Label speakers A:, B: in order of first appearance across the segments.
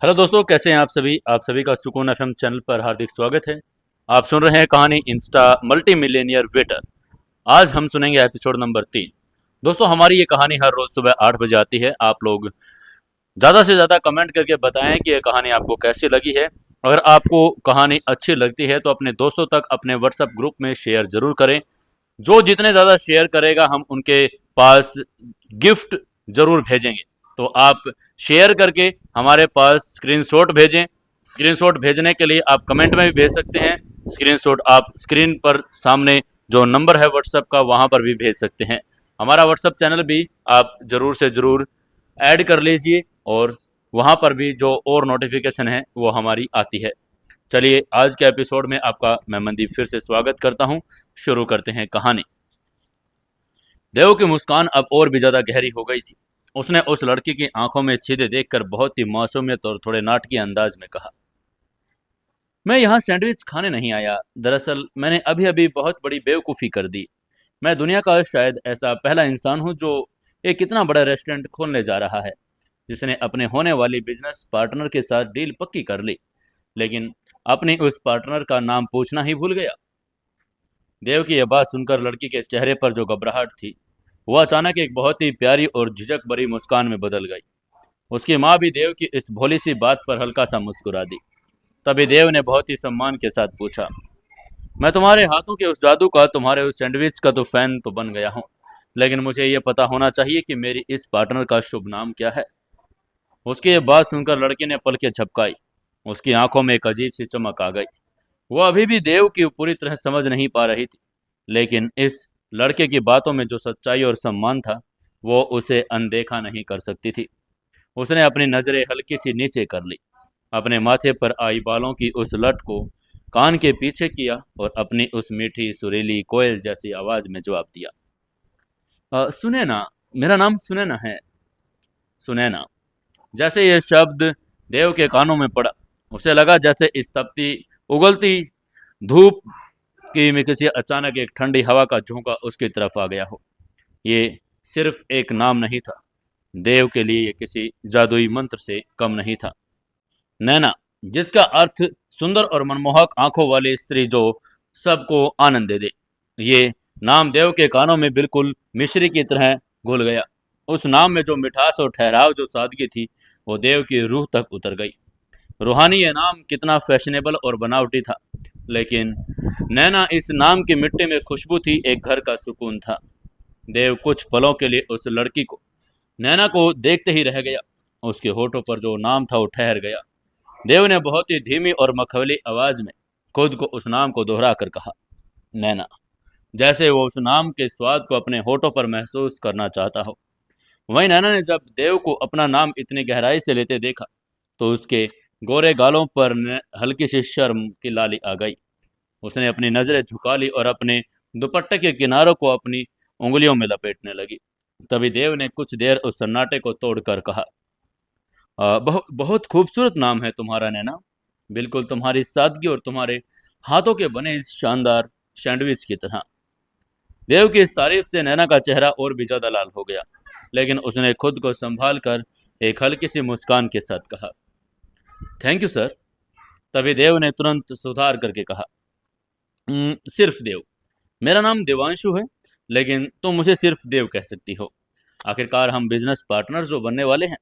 A: Hello दोस्तों, कैसे हैं आप सभी का सुकून एफएम चैनल पर हार्दिक स्वागत है। आप सुन रहे हैं कहानी इंस्टा मल्टी मिलियनियर वेटर। आज हम सुनेंगे एपिसोड नंबर 3। दोस्तों, हमारी ये कहानी हर रोज सुबह 8 बजे आती है। आप लोग ज़्यादा से ज़्यादा कमेंट करके बताएं कि ये कहानी आपको कैसी लगी है। अगर आपको कहानी अच्छी लगती है तो अपने दोस्तों तक अपने व्हाट्सएप ग्रुप में शेयर ज़रूर करें। जो जितने ज़्यादा शेयर करेगा हम उनके पास गिफ्ट ज़रूर भेजेंगे। तो आप शेयर करके हमारे पास स्क्रीनशॉट भेजें। स्क्रीनशॉट भेजने के लिए आप कमेंट में भी भेज सकते हैं। स्क्रीनशॉट आप स्क्रीन पर सामने जो नंबर है व्हाट्सएप का वहाँ पर भी भेज सकते हैं। हमारा व्हाट्सएप चैनल भी आप ज़रूर से ज़रूर ऐड कर लीजिए और वहाँ पर भी जो और नोटिफिकेशन है वो हमारी आती है। चलिए, आज के एपिसोड में आपका मैं मनदीप फिर से स्वागत करता हूँ। शुरू करते हैं कहानी। देव की मुस्कान अब और भी ज्यादा गहरी हो गई थी। उसने उस लड़की की आंखों में सीधे देखकर बहुत ही मासूमियत और थोड़े नाटकीय अंदाज में कहा, मैं यहाँ सैंडविच खाने नहीं आया। दरअसल मैंने अभी अभी बहुत बड़ी बेवकूफ़ी कर दी। मैं दुनिया का शायद ऐसा पहला इंसान हूँ जो एक इतना बड़ा रेस्टोरेंट खोलने जा रहा है, जिसने अपने होने वाली बिजनेस पार्टनर के साथ डील पक्की कर ली, लेकिन अपनी उस पार्टनर का नाम पूछना ही भूल गया। देव की यह बात सुनकर लड़की के चेहरे पर जो घबराहट थी वह अचानक एक बहुत ही प्यारी और झिझक भरी मुस्कान में बदल गई। उसकी माँ भी देव की इस भोली सी बात पर हल्का सा मुस्कुरा दी। तभी देव ने बहुत ही सम्मान के साथ पूछा, मैं तुम्हारे हाथों के उस जादू का, तुम्हारे उस सैंडविच का तो फैन तो बन गया हूँ, लेकिन मुझे ये पता होना चाहिए कि मेरी इस पार्टनर का शुभ नाम क्या है। उसकी ये बात सुनकर लड़की ने पलकें झपकाई। उसकी आंखों में एक अजीब सी चमक आ गई। वह अभी भी देव की पूरी तरह समझ नहीं पा रही थी, लेकिन इस लड़के की बातों में जो सच्चाई और सम्मान था वो उसे अनदेखा नहीं कर सकती थी। उसने अपनी नज़रें हल्की सी नीचे कर ली, अपने माथे पर आई बालों की उस लट को कान के पीछे किया और अपनी उस मीठी सुरीली कोयल जैसी आवाज़ में जवाब दिया, सुने ना, मेरा नाम सुनैना है। सुनैना। जैसे ये शब्द देव के कानों में पड़ा, उसे लगा जैसे इस तपती उगलती धूप की में किसी अचानक एक ठंडी हवा का झोंका उसकी तरफ आ गया हो। ये सिर्फ एक नाम नहीं था, देव के लिए ये किसी जादुई मंत्र से कम नहीं था। नैना, जिसका अर्थ सुंदर और मनमोहक आंखों वाली स्त्री जो सबको आनंद दे दे। ये नाम देव के कानों में बिल्कुल मिश्री की तरह घुल गया। उस नाम में जो मिठास और ठहराव, जो सादगी थी, वो देव की रूह तक उतर गई। रूहानी ये नाम कितना फैशनेबल और बनावटी था, लेकिन नैना इस नाम की मिट्टी में खुशबू थी, एक घर का सुकून था। देव कुछ पलों के लिए उस लड़की को, नैना को देखते ही रह गया। उसके होठों पर जो नाम था वो ठहर गया। देव ने बहुत ही धीमी और मखमली आवाज में खुद को उस नाम को दोहरा कर कहा, नैना, जैसे वो उस नाम के स्वाद को अपने होठों पर महसूस करना चाहता हो। वहीं नैना ने जब देव को अपना नाम इतनी गहराई से लेते देखा तो उसके गोरे गालों पर हल्की सी शर्म की लाली आ गई। उसने अपनी नज़रें झुका ली और अपने दुपट्टे के किनारों को अपनी उंगलियों में लपेटने लगी। तभी देव ने कुछ देर उस सन्नाटे को तोड़कर कहा, बहुत बहुत खूबसूरत नाम है तुम्हारा नैना, बिल्कुल तुम्हारी सादगी और तुम्हारे हाथों के बने इस शानदार सैंडविच की तरह। देव की इस तारीफ से नैना का चेहरा और भी ज्यादा लाल हो गया, लेकिन उसने खुद को संभाल कर एक हल्की सी मुस्कान के साथ कहा, थैंक यू सर। तभी देव ने तुरंत सुधार करके कहा, सिर्फ देव, मेरा नाम देवांशु है, लेकिन तुम मुझे सिर्फ देव कह सकती हो। आखिरकार हम बिजनेस पार्टनर जो बनने वाले हैं।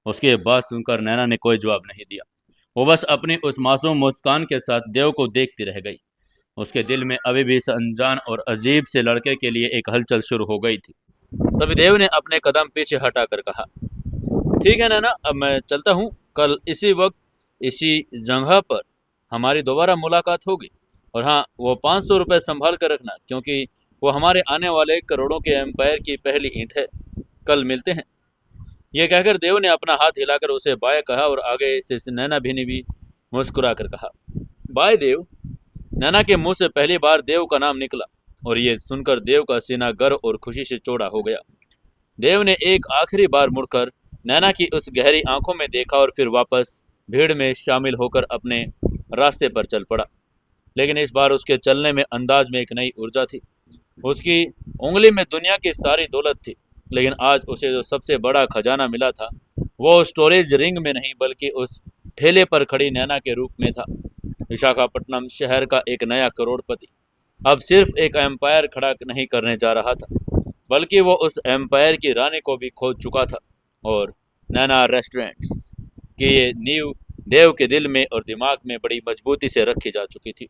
A: उसकी बात सुनकर नैना ने कोई जवाब नहीं दिया। वो बस अपनी उस मासूम मुस्कान के साथ देव को देखती रह गई। उसके दिल में अभी भी इस अनजान और अजीब से लड़के के लिए एक हलचल शुरू हो गई थी। तभी देव ने अपने कदम पीछे हटाकर कहा, ठीक है नैना, अब मैं चलता हूँ। कल इसी वक्त इसी जगह पर हमारी दोबारा मुलाकात होगी। और हाँ, वो 500 रुपये संभाल कर रखना, क्योंकि वो हमारे आने वाले करोड़ों के एम्पायर की पहली ईंट है। कल मिलते हैं। यह कहकर देव ने अपना हाथ हिलाकर उसे बाय कहा और आगे से नैना भी ने भी मुस्कुरा कर कहा, बाय देव। नैना के मुंह से पहली बार देव का नाम निकला और ये सुनकर देव का सीना गर्व और खुशी से चौड़ा हो गया। देव ने एक आखिरी बार मुड़कर नैना की उस गहरी आंखों में देखा और फिर वापस भीड़ में शामिल होकर अपने रास्ते पर चल पड़ा। लेकिन इस बार उसके चलने में अंदाज में एक नई ऊर्जा थी। उसकी उंगली में दुनिया की सारी दौलत थी, लेकिन आज उसे जो सबसे बड़ा खजाना मिला था वो स्टोरेज रिंग में नहीं बल्कि उस ठेले पर खड़ी नैना के रूप में था। विशाखापट्टनम शहर का एक नया करोड़पति अब सिर्फ एक एम्पायर खड़ा नहीं करने जा रहा था, बल्कि वो उस एम्पायर की रानी को भी खोज चुका था। और नैना रेस्टोरेंट्स की ये नींव देव के दिल में और दिमाग में बड़ी मजबूती से रखी जा चुकी थी।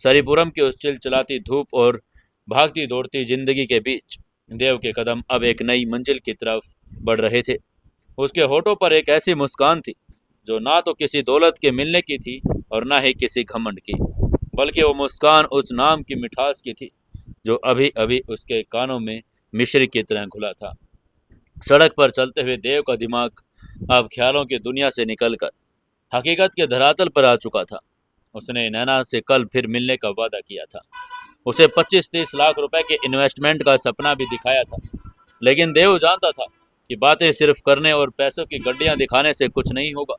A: सरीपुरम की उस चिलचिलाती धूप और भागती दौड़ती जिंदगी के बीच देव के कदम अब एक नई मंजिल की तरफ बढ़ रहे थे। उसके होठों पर एक ऐसी मुस्कान थी जो ना तो किसी दौलत के मिलने की थी और ना ही किसी घमंड की, बल्कि वो मुस्कान उस नाम की मिठास की थी जो अभी अभी उसके कानों में मिश्री की तरह घुला था। सड़क पर चलते हुए देव का दिमाग अब ख्यालों की दुनिया से निकलकर हकीकत के धरातल पर आ चुका था। उसने नैना से कल फिर मिलने का वादा किया था। उसे 25-30 लाख रुपए के इन्वेस्टमेंट का सपना भी दिखाया था, लेकिन देव जानता था कि बातें सिर्फ करने और पैसों की गड्डियां दिखाने से कुछ नहीं होगा।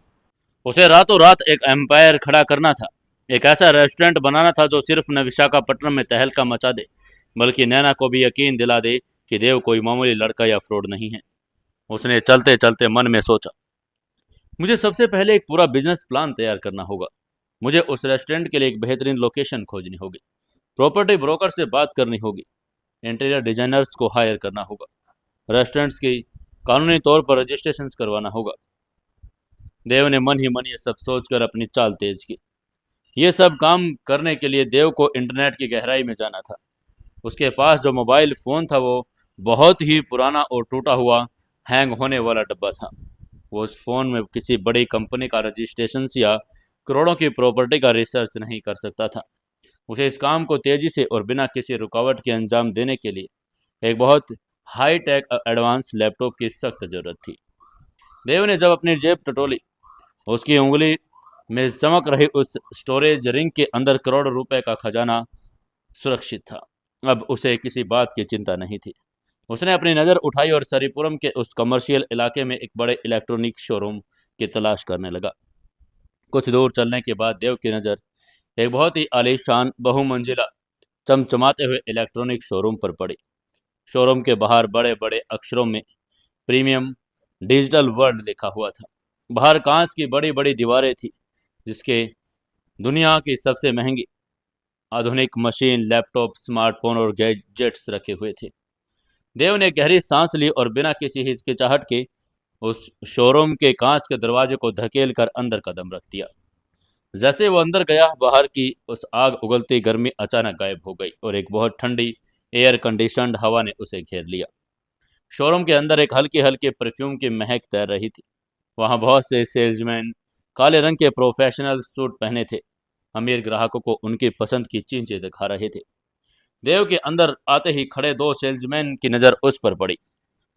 A: उसे रातों रात एक एम्पायर खड़ा करना था, एक ऐसा रेस्टोरेंट बनाना था जो सिर्फ न विशाखापट्टनम में तहलका मचा दे, बल्कि नैना को भी यकीन दिला दे कि देव कोई मामूली लड़का या फ्रॉड नहीं है। उसने चलते चलते मन में सोचा, मुझे सबसे पहले एक पूरा बिजनेस प्लान तैयार करना होगा। मुझे उस रेस्टोरेंट के लिए एक बेहतरीन लोकेशन खोजनी होगी, प्रॉपर्टी ब्रोकर से बात करनी होगी, इंटीरियर डिजाइनर्स को हायर करना होगा, रेस्टोरेंट्स की कानूनी तौर पर रजिस्ट्रेशन करवाना होगा। देव ने मन ही मन ये सब सोचकर अपनी चाल तेज की। ये सब काम करने के लिए देव को इंटरनेट की गहराई में जाना था। उसके पास जो मोबाइल फ़ोन था वो बहुत ही पुराना और टूटा हुआ हैंग होने वाला डब्बा था। वो उस फ़ोन में किसी बड़ी कंपनी का रजिस्ट्रेशन या करोड़ों की प्रॉपर्टी का रिसर्च नहीं कर सकता था। उसे इस काम को तेज़ी से और बिना किसी रुकावट के अंजाम देने के लिए एक बहुत हाई टेक एडवांस लैपटॉप की सख्त ज़रूरत थी। देव ने जब अपनी जेब टटोली, उसकी उंगली में चमक रही उस स्टोरेज रिंग के अंदर करोड़ों रुपए का खजाना सुरक्षित था। अब उसे किसी बात की चिंता नहीं थी। उसने अपनी नज़र उठाई और सरीपुरम के उस कमर्शियल इलाके में एक बड़े इलेक्ट्रॉनिक शोरूम की तलाश करने लगा। कुछ दूर चलने के बाद देव की नज़र एक बहुत ही आलीशान बहुमंजिला चमचमाते हुए इलेक्ट्रॉनिक शोरूम पर पड़ी। शोरूम के बाहर बड़े बड़े अक्षरों में प्रीमियम डिजिटल वर्ल्ड लिखा हुआ था। बाहर कांच की बड़ी बड़ी दीवारें थी जिसके दुनिया की सबसे महंगी आधुनिक मशीन, लैपटॉप, स्मार्टफोन और गैजेट्स रखे हुए थे। देव ने गहरी सांस ली और बिना किसी हिचकिचाहट के उस शोरूम के कांच के दरवाजे को धकेल कर अंदर कदम रख दिया। जैसे वो अंदर गया, बाहर की उस आग उगलती गर्मी अचानक गायब हो गई और एक बहुत ठंडी एयर कंडीशनड हवा ने उसे घेर लिया। शोरूम के अंदर एक हल्की हल्की परफ्यूम की महक तैर रही थी। वहाँ बहुत से सेल्समैन काले रंग के प्रोफेशनल सूट पहने थे, अमीर ग्राहकों को उनकी पसंद की चीजें दिखा रहे थे। देव के अंदर आते ही खड़े दो सेल्समैन की नज़र उस पर पड़ी।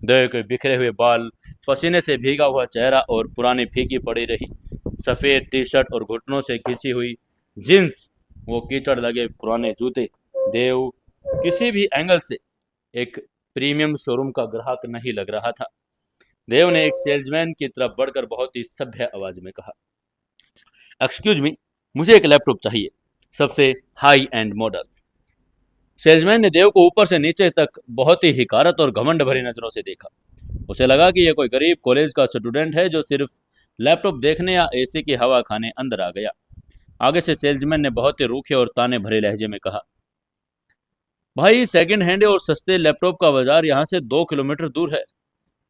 A: देव के बिखरे हुए बाल, पसीने से भीगा हुआ चेहरा और पुरानी फीकी पड़ी रही सफ़ेद टी शर्ट और घुटनों से खींची हुई जींस, वो कीचड़ लगे पुराने जूते। देव किसी भी एंगल से एक प्रीमियम शोरूम का ग्राहक नहीं लग रहा था। देव ने एक सेल्समैन की तरफ बढ़कर बहुत ही सभ्य आवाज में कहा, एक्सक्यूज मी, मुझे एक लैपटॉप चाहिए, सबसे हाई एंड मॉडल। सेल्समैन ने देव को ऊपर से नीचे तक बहुत ही हिकारत और घमंड भरी नजरों से देखा। उसे लगा कि यह कोई गरीब कॉलेज का स्टूडेंट है जो सिर्फ लैपटॉप देखने या एसी की हवा खाने अंदर आ गया। आगे से सेल्समैन ने बहुत ही रूखे और ताने भरे लहजे में कहा, भाई, सेकंड हैंड और सस्ते लैपटॉप का बाजार यहाँ से 2 किलोमीटर दूर है।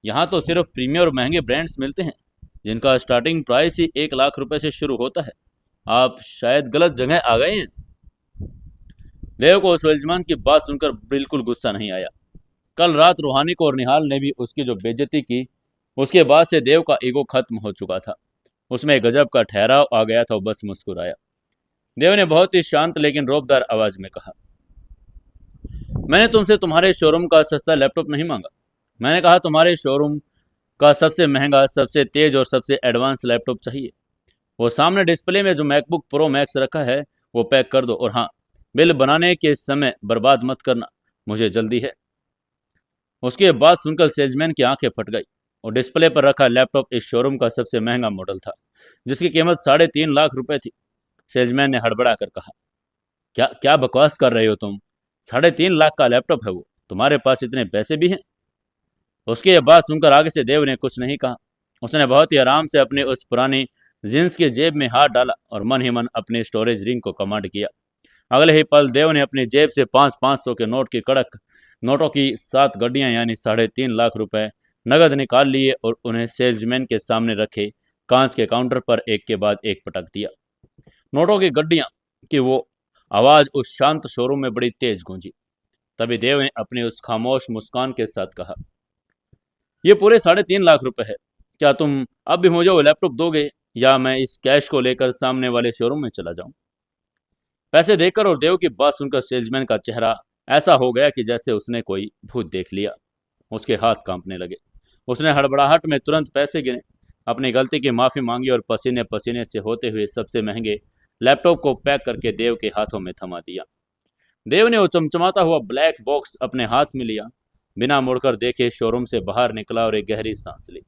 A: यहाँ तो सिर्फ प्रीमियम और महंगे ब्रांड्स मिलते हैं जिनका स्टार्टिंग प्राइस ही 1 लाख रुपए से शुरू होता है। आप शायद गलत जगह आ गए हैं। देव को उस सेल्समैन की बात सुनकर बिल्कुल गुस्सा नहीं आया। कल रात रूहानी को और निहाल ने भी उसकी जो बेइज्जती की, उसके बाद से देव का ईगो खत्म हो चुका था। उसमें गजब का ठहराव आ गया था। बस मुस्कुराया। देव ने बहुत ही शांत लेकिन रौबदार आवाज में कहा, मैंने तुमसे तुम्हारे शोरूम का सस्ता लैपटॉप नहीं मांगा। मैंने कहा तुम्हारे शोरूम का सबसे महंगा, सबसे तेज और सबसे एडवांस लैपटॉप चाहिए। वो सामने डिस्प्ले में जो मैकबुक प्रो मैक्स रखा है वो पैक कर दो, और हाँ, बिल बनाने के समय बर्बाद मत करना, मुझे जल्दी है। उसके बाद सुनकर सेल्समैन की आंखें फट गई और डिस्प्ले पर रखा लैपटॉप इस शोरूम का सबसे महंगा मॉडल था जिसकी कीमत 3.5 लाख रुपए थी। सेल्समैन ने हड़बड़ा कर कहा, क्या क्या बकवास कर रहे हो तुम? 3.5 लाख का लैपटॉप है वो, तुम्हारे पास इतने पैसे भी हैं? उसके ये बात सुनकर आगे से देव ने कुछ नहीं कहा। उसने बहुत ही आराम से अपनी उस पुरानी जींस की जेब में हाथ डाला और मन ही मन अपनी स्टोरेज रिंग को कमांड किया। अगले ही पल देव ने अपनी जेब से 500 के नोट की कड़क नोटों की 7 गड्डियां यानी 3.5 लाख रुपए नगद निकाल लिए और उन्हें सेल्समैन के सामने रखे कांच के काउंटर पर एक के बाद एक पटक दिया। नोटों की गड्डियां की वो आवाज उस शांत शोरूम में बड़ी तेज गूंजी। तभी देव ने अपनी उस खामोश मुस्कान के साथ कहा, ये पूरे 3.5 लाख रुपए है। क्या तुम अब भी मुझे वो लैपटॉप दोगे या मैं इस कैश को लेकर सामने वाले शोरूम में चला जाऊं? पैसे देकर और देव की बात सुनकर सेल्समैन का चेहरा ऐसा हो गया कि जैसे उसने कोई भूत देख लिया। उसके हाथ कांपने लगे। उसने हड़बड़ाहट में तुरंत पैसे गिने, अपनी गलती की माफी मांगी और पसीने पसीने से होते हुए सबसे महंगे लैपटॉप को पैक करके देव के हाथों में थमा दिया। देव ने वो चमचमाता हुआ ब्लैक बॉक्स अपने हाथ में लिया, बिना मुड़कर देखे शोरूम से बाहर निकला और एक गहरी सांस ली।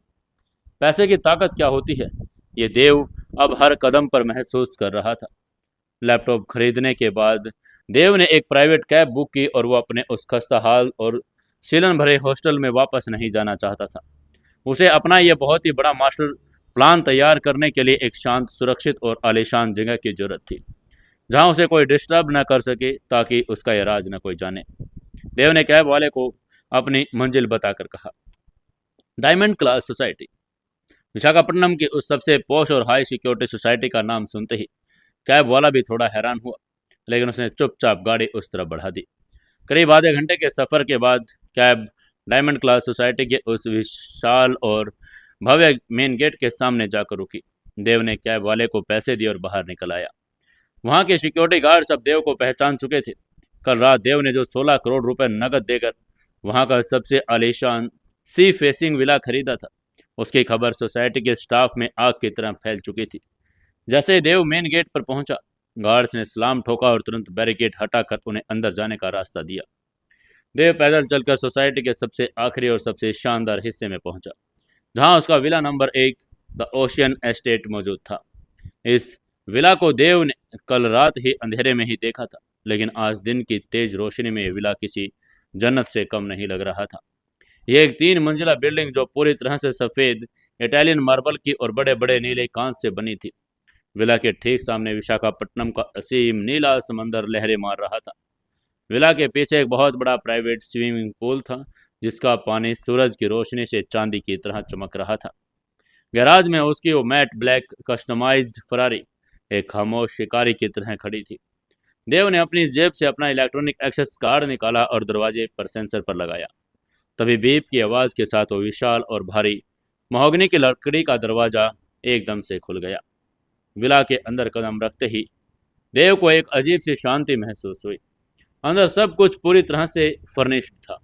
A: पैसे की ताकत क्या होती है, ये देव अब हर कदम पर महसूस कर रहा था। लैपटॉप खरीदने के बाद देव ने एक प्राइवेट कैब बुक की और वो अपने उस खस्ता हाल और सीलन भरे हॉस्टल में वापस नहीं जाना चाहता था। उसे अपना यह बहुत ही बड़ा मास्टर प्लान तैयार करने के लिए एक शांत, सुरक्षित और आलीशान जगह की जरूरत थी, जहां उसे कोई डिस्टर्ब न कर सके ताकि उसका यह राज न कोई जाने। देव ने कैब वाले को अपनी मंजिल बताकर कहा, डायमंड क्लास सोसाइटी। विशाखापट्टनम की उस सबसे पॉश और हाई सिक्योरिटी सोसाइटी का नाम सुनते ही कैब वाला भी थोड़ा हैरान हुआ, लेकिन उसने चुपचाप गाड़ी उस तरफ बढ़ा दी। करीब आधे घंटे के सफ़र के बाद कैब डायमंड क्लास सोसाइटी के उस विशाल और भव्य मेन गेट के सामने जाकर रुकी। देव ने कैब वाले को पैसे दिए और बाहर निकल आया। वहाँ के सिक्योरिटी गार्ड सब देव को पहचान चुके थे। कल रात देव ने जो 16 करोड़ रुपए नकद देकर वहाँ का सबसे आलीशान सी फेसिंग विला खरीदा था, उसकी खबर सोसाइटी के स्टाफ में आग की तरह फैल चुकी थी। जैसे ही देव मेन गेट पर पहुंचा, गार्ड्स ने सलाम ठोका और तुरंत बैरिकेड हटाकर उन्हें अंदर जाने का रास्ता दिया। देव पैदल चलकर सोसाइटी के सबसे आखिरी और सबसे शानदार हिस्से में पहुंचा, जहां उसका villa number 1 the ocean estate मौजूद था। इस विला को देव ने कल रात ही अंधेरे में ही देखा था, लेकिन आज दिन की तेज रोशनी में यह विला किसी जन्नत से कम नहीं लग रहा था। यह एक 3 मंजिला बिल्डिंग जो पूरी तरह से सफ़ेद इटालियन मार्बल की और बड़े बड़े नीले कांच से बनी थी। विला के ठीक सामने विशाखापट्टनम का असीम नीला समंदर लहरें मार रहा था। विला के पीछे एक बहुत बड़ा प्राइवेट स्विमिंग पूल था, जिसका पानी सूरज की रोशनी से चांदी की तरह चमक रहा था। गैराज में उसकी वो मैट ब्लैक कस्टमाइज्ड फरारी एक खामोश शिकारी की तरह खड़ी थी। देव ने अपनी जेब से अपना इलेक्ट्रॉनिक एक्सेस कार्ड निकाला और दरवाजे पर सेंसर पर लगाया। तभी बीप की आवाज़ के साथ वो विशाल और भारी महोगनी की लकड़ी का दरवाज़ा एकदम से खुल गया। विला के अंदर कदम रखते ही देव को एक अजीब सी शांति महसूस हुई। अंदर सब कुछ पूरी तरह से फर्निश्ड था।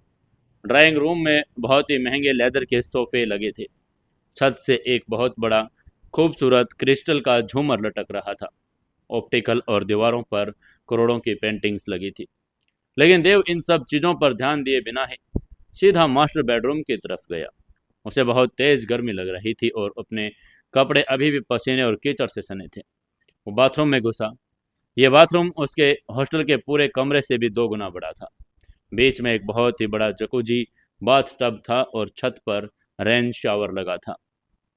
A: ड्राइंग रूम में बहुत ही महंगे लेदर के सोफे लगे थे। छत से एक बहुत बड़ा खूबसूरत क्रिस्टल का झूमर लटक रहा था। ऑप्टिकल और दीवारों पर करोड़ों की पेंटिंग्स लगी थी। लेकिन देव इन सब चीज़ों पर ध्यान दिए बिना ही सीधा मास्टर बेडरूम की तरफ गया। उसे बहुत तेज गर्मी लग रही थी और अपने कपड़े अभी भी पसीने और कीचड़ से सने थे। वो बाथरूम में घुसा। यह बाथरूम उसके हॉस्टल के पूरे कमरे से भी 2 गुना बड़ा था। बीच में एक बहुत ही बड़ा जकूजी बाथ टब था और छत पर रेन शावर लगा था।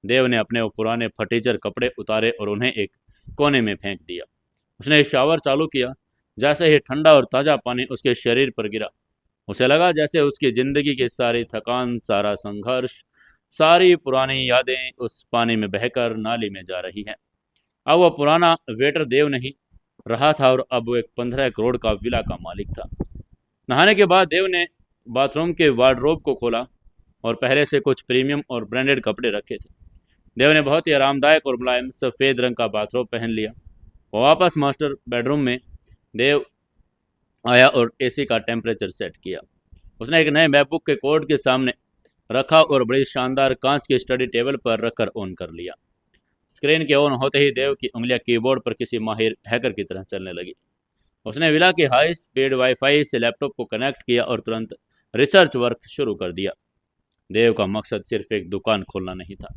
A: देव ने अपने वो पुराने फटीचर कपड़े उतारे और उन्हें एक कोने में फेंक दिया। उसने शावर चालू किया। जैसे ही ठंडा और ताज़ा पानी उसके शरीर पर गिरा, उसे लगा जैसे उसकी ज़िंदगी की सारी थकान, सारा संघर्ष, सारी पुरानी यादें उस पानी में बहकर नाली में जा रही हैं। अब वह पुराना वेटर देव नहीं रहा था और अब वो एक 15 करोड़ का विला का मालिक था। नहाने के बाद देव ने बाथरूम के वार्डरोब को खोला और पहले से कुछ प्रीमियम और ब्रांडेड कपड़े रखे थे। देव ने बहुत ही आरामदायक और मुलायम सफ़ेद रंग का बाथरोब पहन लिया। वो वापस मास्टर बेडरूम में देव आया और एसी का टेम्परेचर सेट किया। उसने एक नए मैकबुक के कोड के सामने रखा और बड़ी शानदार कांच के स्टडी टेबल पर रखकर ऑन कर लिया। स्क्रीन के ऑन होते ही देव की उंगलियां कीबोर्ड पर किसी माहिर हैकर की तरह चलने लगी। उसने विला के हाई स्पीड वाईफाई से लैपटॉप को कनेक्ट किया और तुरंत रिसर्च वर्क शुरू कर दिया। देव का मकसद सिर्फ एक दुकान खोलना नहीं था,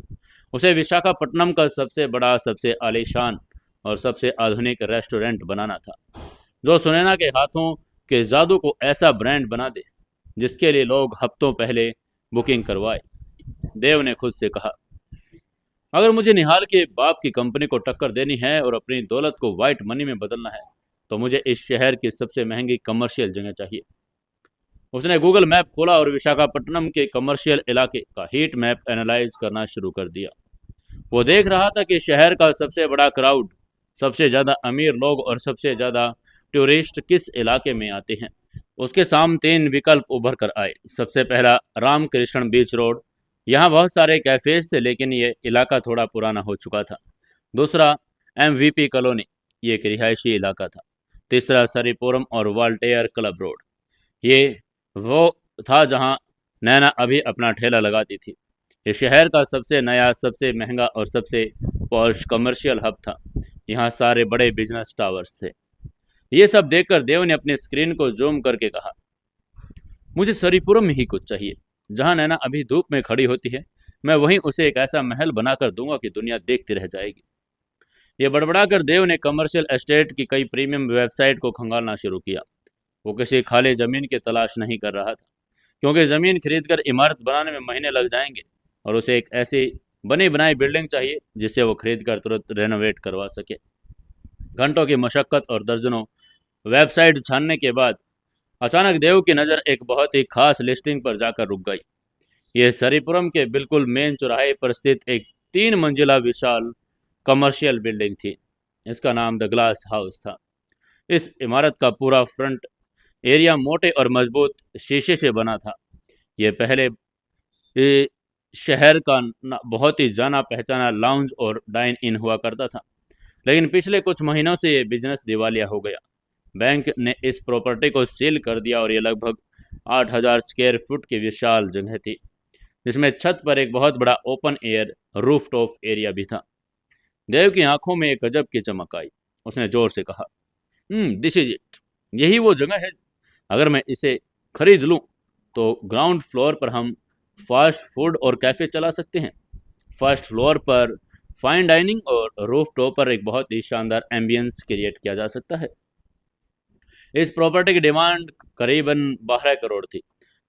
A: उसे विशाखापट्टनम का सबसे बड़ा, सबसे आलीशान और सबसे आधुनिक रेस्टोरेंट बनाना था, जो सुनैना के हाथों के जादू को ऐसा ब्रांड बना दे जिसके लिए लोग हफ्तों पहले बुकिंग करवाए। देव ने खुद से कहा, अगर मुझे निहाल के बाप की कंपनी को टक्कर देनी है और अपनी दौलत को वाइट मनी में बदलना है तो मुझे इस शहर की सबसे महंगी कमर्शियल जगह चाहिए। उसने गूगल मैप खोला और विशाखापट्टनम के कमर्शियल इलाके का हीट मैप एनालाइज करना शुरू कर दिया। वो देख रहा था कि शहर का सबसे बड़ा क्राउड, सबसे ज़्यादा अमीर लोग और सबसे ज़्यादा टूरिस्ट किस इलाके में आते हैं। उसके सामने तीन विकल्प उभर कर आए। सबसे पहला रामकृष्ण बीच रोड, यहाँ बहुत सारे कैफेज थे लेकिन ये इलाका थोड़ा पुराना हो चुका था। दूसरा MVP कॉलोनी, ये एक रिहायशी इलाका था। तीसरा सरीपुरम और वाल्टेयर क्लब रोड, ये वो था जहाँ नैना अभी अपना ठेला लगाती थी। ये शहर का सबसे नया, सबसे महंगा और सबसे पॉश कमर्शियल हब था। यहाँ सारे बड़े बिजनेस टावर्स थे। ये सब देखकर देव ने अपनी स्क्रीन को जूम करके कहा, मुझे सरीपुरम में ही कुछ चाहिए। जहाँ नैना अभी धूप में खड़ी होती है, मैं वहीं उसे एक ऐसा महल बनाकर दूंगा कि दुनिया देखती रह जाएगी। ये बड़बड़ाकर देव ने कमर्शियल एस्टेट की कई प्रीमियम वेबसाइट को खंगालना शुरू किया। वो किसी खाली जमीन की तलाश नहीं कर रहा था, क्योंकि जमीन खरीदकर इमारत बनाने में महीने लग जाएंगे और उसे एक ऐसी बनी बनाई बिल्डिंग चाहिए जिसे वो खरीद कर तुरंत रेनोवेट करवा सके। घंटों की मशक्कत और दर्जनों वेबसाइट छानने के बाद अचानक देव की नज़र एक बहुत ही खास लिस्टिंग पर जाकर रुक गई। यह सरीपुरम के बिल्कुल मेन चौराहे पर स्थित एक 3 मंजिला विशाल कमर्शियल बिल्डिंग थी। इसका नाम द ग्लास हाउस था। इस इमारत का पूरा फ्रंट एरिया मोटे और मजबूत शीशे से बना था। ये पहले ये शहर का बहुत ही जाना पहचाना लाउंज और डाइन इन हुआ करता था, लेकिन पिछले कुछ महीनों से ये बिजनेस दिवालिया हो गया। बैंक ने इस प्रॉपर्टी को सील कर दिया और ये लगभग 8,000 स्क्वायर फुट की विशाल जगह थी, जिसमें छत पर एक बहुत बड़ा open air roof top area भी था। देव की आंखों में एक गजब की चमक आई। उसने जोर से कहा, दिस इज इट। यही वो जगह है। अगर मैं इसे खरीद लूं तो ग्राउंड फ्लोर पर हम फास्ट फूड और कैफ़े चला सकते हैं। फर्स्ट फ्लोर पर फाइन डाइनिंग और रूफ टॉप पर एक बहुत ही शानदार एम्बियंस क्रिएट किया जा सकता है। इस प्रॉपर्टी की डिमांड करीबन 12 करोड़ थी।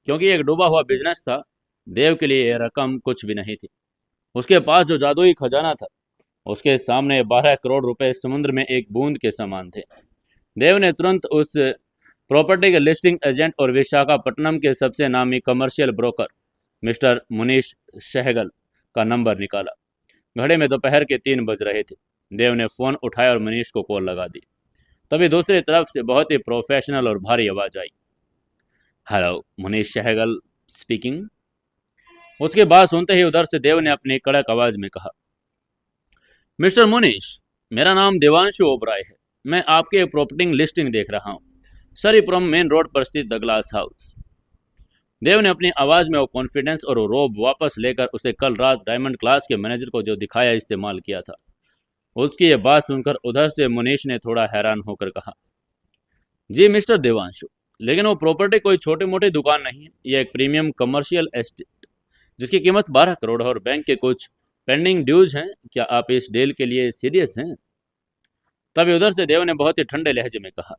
A: क्योंकि एक डूबा हुआ बिजनेस था, देव के लिए यह रकम कुछ भी नहीं थी। उसके पास जो जादुई खजाना था, उसके सामने 12 करोड़ रुपए समुद्र में एक बूंद के समान थे। देव ने तुरंत उस प्रॉपर्टी के लिस्टिंग एजेंट और विशाखापट्टनम के सबसे नामी commercial broker mister Munish Sehgal का नंबर निकाला। घड़ी में दोपहर के 3 बज रहे थे। देव ने फ़ोन उठाया और मनीष को कॉल लगा दी। तभी दूसरी तरफ से बहुत ही प्रोफेशनल और भारी आवाज़ आई, हेलो, मुनीश सहगल स्पीकिंग। उसके बाद सुनते ही उधर से देव ने अपनी कड़क आवाज़ में कहा, मिस्टर मुनीश, मेरा नाम देवांशु ओबराय है। मैं आपके प्रॉपर्टी लिस्टिंग देख रहा हूँ, सरीपुरम मेन रोड पर स्थित द ग्लास हाउस। देव ने अपनी आवाज़ में वो कॉन्फिडेंस और वो रोब वापस लेकर उसे कल रात डायमंड क्लास के मैनेजर को जो दिखाया इस्तेमाल किया था। उसकी ये बात सुनकर उधर से मुनीश ने थोड़ा हैरान होकर कहा, जी मिस्टर देवांशु, लेकिन वो प्रॉपर्टी कोई छोटी मोटी दुकान नहीं है। ये एक प्रीमियम कमर्शियल एस्टेट जिसकी कीमत 12 करोड़ है और बैंक के कुछ पेंडिंग ड्यूज हैं। क्या आप इस डील के लिए सीरियस हैं? तभी उधर से देव ने बहुत ही ठंडे लहजे में कहा,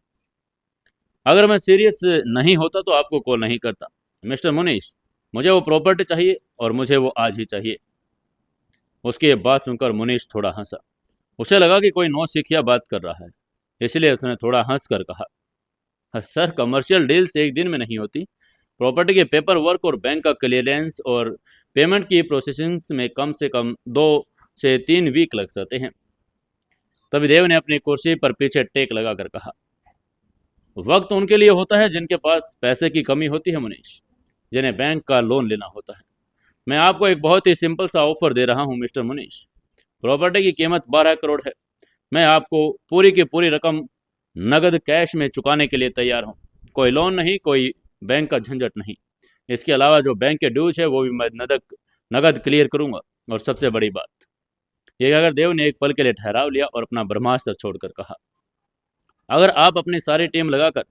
A: अगर मैं सीरियस नहीं होता तो आपको कॉल नहीं करता। मिस्टर मुनीश, मुझे वो प्रॉपर्टी चाहिए और मुझे वो आज ही चाहिए। उसकी ये बात सुनकर मुनीश थोड़ा हंसा। उसे लगा कि कोई नौसिखिया बात कर रहा है, इसलिए उसने थोड़ा हंस कर कहा, सर, कमर्शियल डील्स एक दिन में नहीं होती। प्रॉपर्टी के पेपर वर्क और बैंक का क्लियरेंस और पेमेंट की प्रोसेसिंग में कम से कम 2 से 3 वीक लग सकते हैं। तभी देव ने अपनी कुर्सी पर पीछे टेक लगाकर कहा, वक्त उनके लिए होता है जिनके पास पैसे की कमी होती है मुनीश, जिन्हें बैंक का लोन लेना होता है। मैं आपको एक बहुत ही सिंपल सा ऑफर दे रहा हूं मिस्टर मुनीश। प्रॉपर्टी की कीमत 12 करोड़ है। मैं आपको पूरी की पूरी रकम नगद कैश में चुकाने के लिए तैयार हूं। कोई लोन नहीं, कोई बैंक का झंझट नहीं। इसके अलावा जो बैंक के ड्यूज है वो भी मैं नगद क्लियर करूंगा। और सबसे बड़ी बात ये, अगर देव ने एक पल के लिए ठहराव लिया और अपना ब्रह्मास्त्र छोड़कर कहा, अगर आप अपनी सारी टीम लगाकर,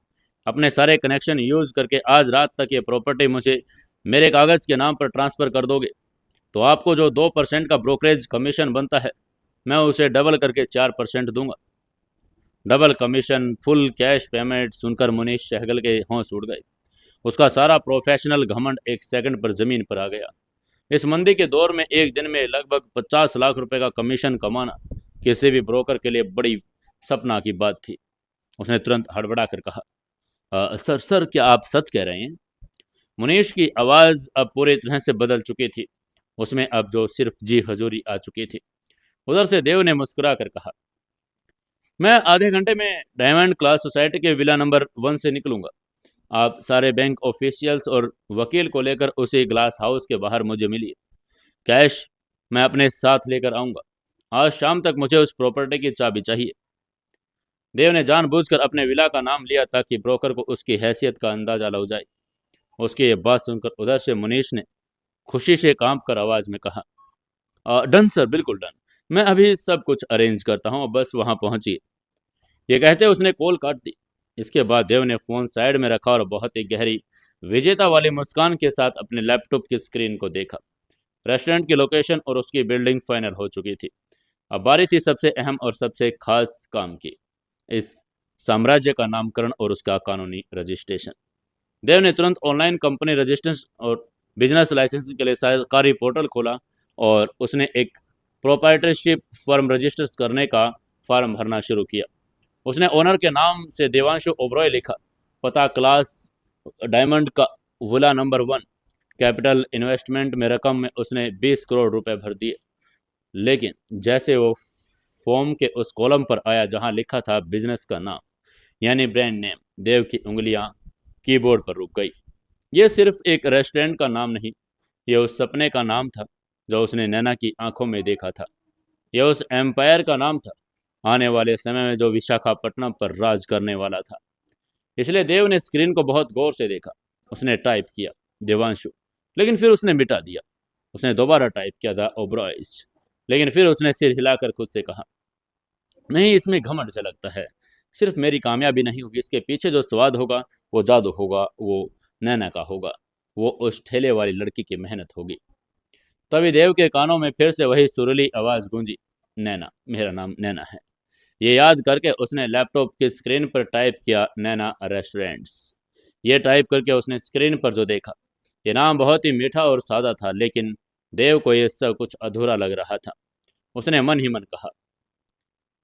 A: अपने सारे कनेक्शन यूज़ करके आज रात तक ये प्रॉपर्टी मुझे मेरे कागज़ के नाम पर ट्रांसफ़र कर दोगे तो आपको जो 2% का ब्रोकरेज कमीशन बनता है, मैं उसे डबल करके 4% दूंगा। Double commission, full cash payment सुनकर मुनीश सहगल के होश उड़ गए। उसका सारा प्रोफेशनल घमंड एक सेकंड पर ज़मीन पर आ गया। इस मंदी के दौर में एक दिन में लगभग 50 लाख रुपए का कमीशन कमाना किसी भी ब्रोकर के लिए बड़ी सपना की बात थी। उसने तुरंत हड़बड़ा कर कहा, सर सर, क्या आप सच कह रहे हैं?" मुनीश की आवाज़ अब पूरी तरह से बदल चुकी थी। उसमें अब जो सिर्फ जी हजूरी आ चुकी थी। उधर से देव ने मुस्कुरा कर कहा, "मैं आधे घंटे में डायमंड क्लास सोसाइटी के विला नंबर 1 से निकलूंगा। आप सारे बैंक ऑफिशियल्स और वकील को लेकर उसी ग्लास हाउस के बाहर मुझे मिलिए। कैश मैं अपने साथ लेकर आऊंगा। आज शाम तक मुझे उस प्रॉपर्टी की चाबी चाहिए।" देव ने जानबूझकर अपने विला का नाम लिया ताकि ब्रोकर को उसकी हैसियत का अंदाजा लग जाए। उसकी ये बात सुनकर उधर से मुनीश ने खुशी से कांप कर आवाज में कहा, डन सर, बिल्कुल डन। मैं अभी सब कुछ अरेंज करता हूँ, बस वहां पहुंचिए।" ये कहते उसने कॉल काट दी। इसके बाद देव ने फोन साइड में रखा और बहुत ही गहरी विजेता वाली मुस्कान के साथ अपने लैपटॉप की स्क्रीन को देखा। रेस्टोरेंट की लोकेशन और उसकी बिल्डिंग फाइनल हो चुकी थी। अब बारी थी सबसे अहम और सबसे खास काम की, इस साम्राज्य का नामकरण और उसका कानूनी रजिस्ट्रेशन। देव ने तुरंत ऑनलाइन कंपनी रजिस्ट्रेशन और बिजनेस लाइसेंस के लिए सरकारी पोर्टल खोला और उसने एक प्रोप्राइटरशिप फर्म रजिस्टर करने का फॉर्म भरना शुरू किया। उसने ओनर के नाम से देवांशु ओबरॉय लिखा, पता क्लास डायमंड का विला नंबर 1, कैपिटल इन्वेस्टमेंट में रकम में उसने 20 करोड़ रुपए भर दिए। लेकिन जैसे वो फॉर्म के उस कॉलम पर आया जहां लिखा था बिजनेस का नाम यानी ब्रांड नेम, देव की उंगलियां कीबोर्ड पर रुक गई। ये सिर्फ एक रेस्टोरेंट का नाम नहीं, ये उस सपने का नाम था जो उसने नैना की आंखों में देखा था। यह उस एम्पायर का नाम था, आने वाले समय में जो विशाखापट्टनम पर राज करने वाला था। इसलिए देव ने स्क्रीन को बहुत गौर से देखा। उसने टाइप किया देवांशु, लेकिन फिर उसने मिटा दिया। उसने दोबारा टाइप किया था ओब्रॉयज, लेकिन फिर उसने सिर हिलाकर खुद से कहा, नहीं, इसमें घमंड से लगता है। सिर्फ मेरी कामयाबी नहीं होगी, इसके पीछे जो स्वाद होगा, वो जादू होगा, वो नैना का होगा, वो उस ठेले वाली लड़की की मेहनत होगी। तभी देव के कानों में फिर से वही सुरीली आवाज गूंजी, नैना, मेरा नाम नैना है। ये याद करके उसने लैपटॉप की स्क्रीन पर टाइप किया, नैना रेस्टोरेंट्स। ये टाइप करके उसने स्क्रीन पर जो देखा, ये नाम बहुत ही मीठा और सादा था, लेकिन देव को ये सब कुछ अधूरा लग रहा था। उसने मन ही मन कहा,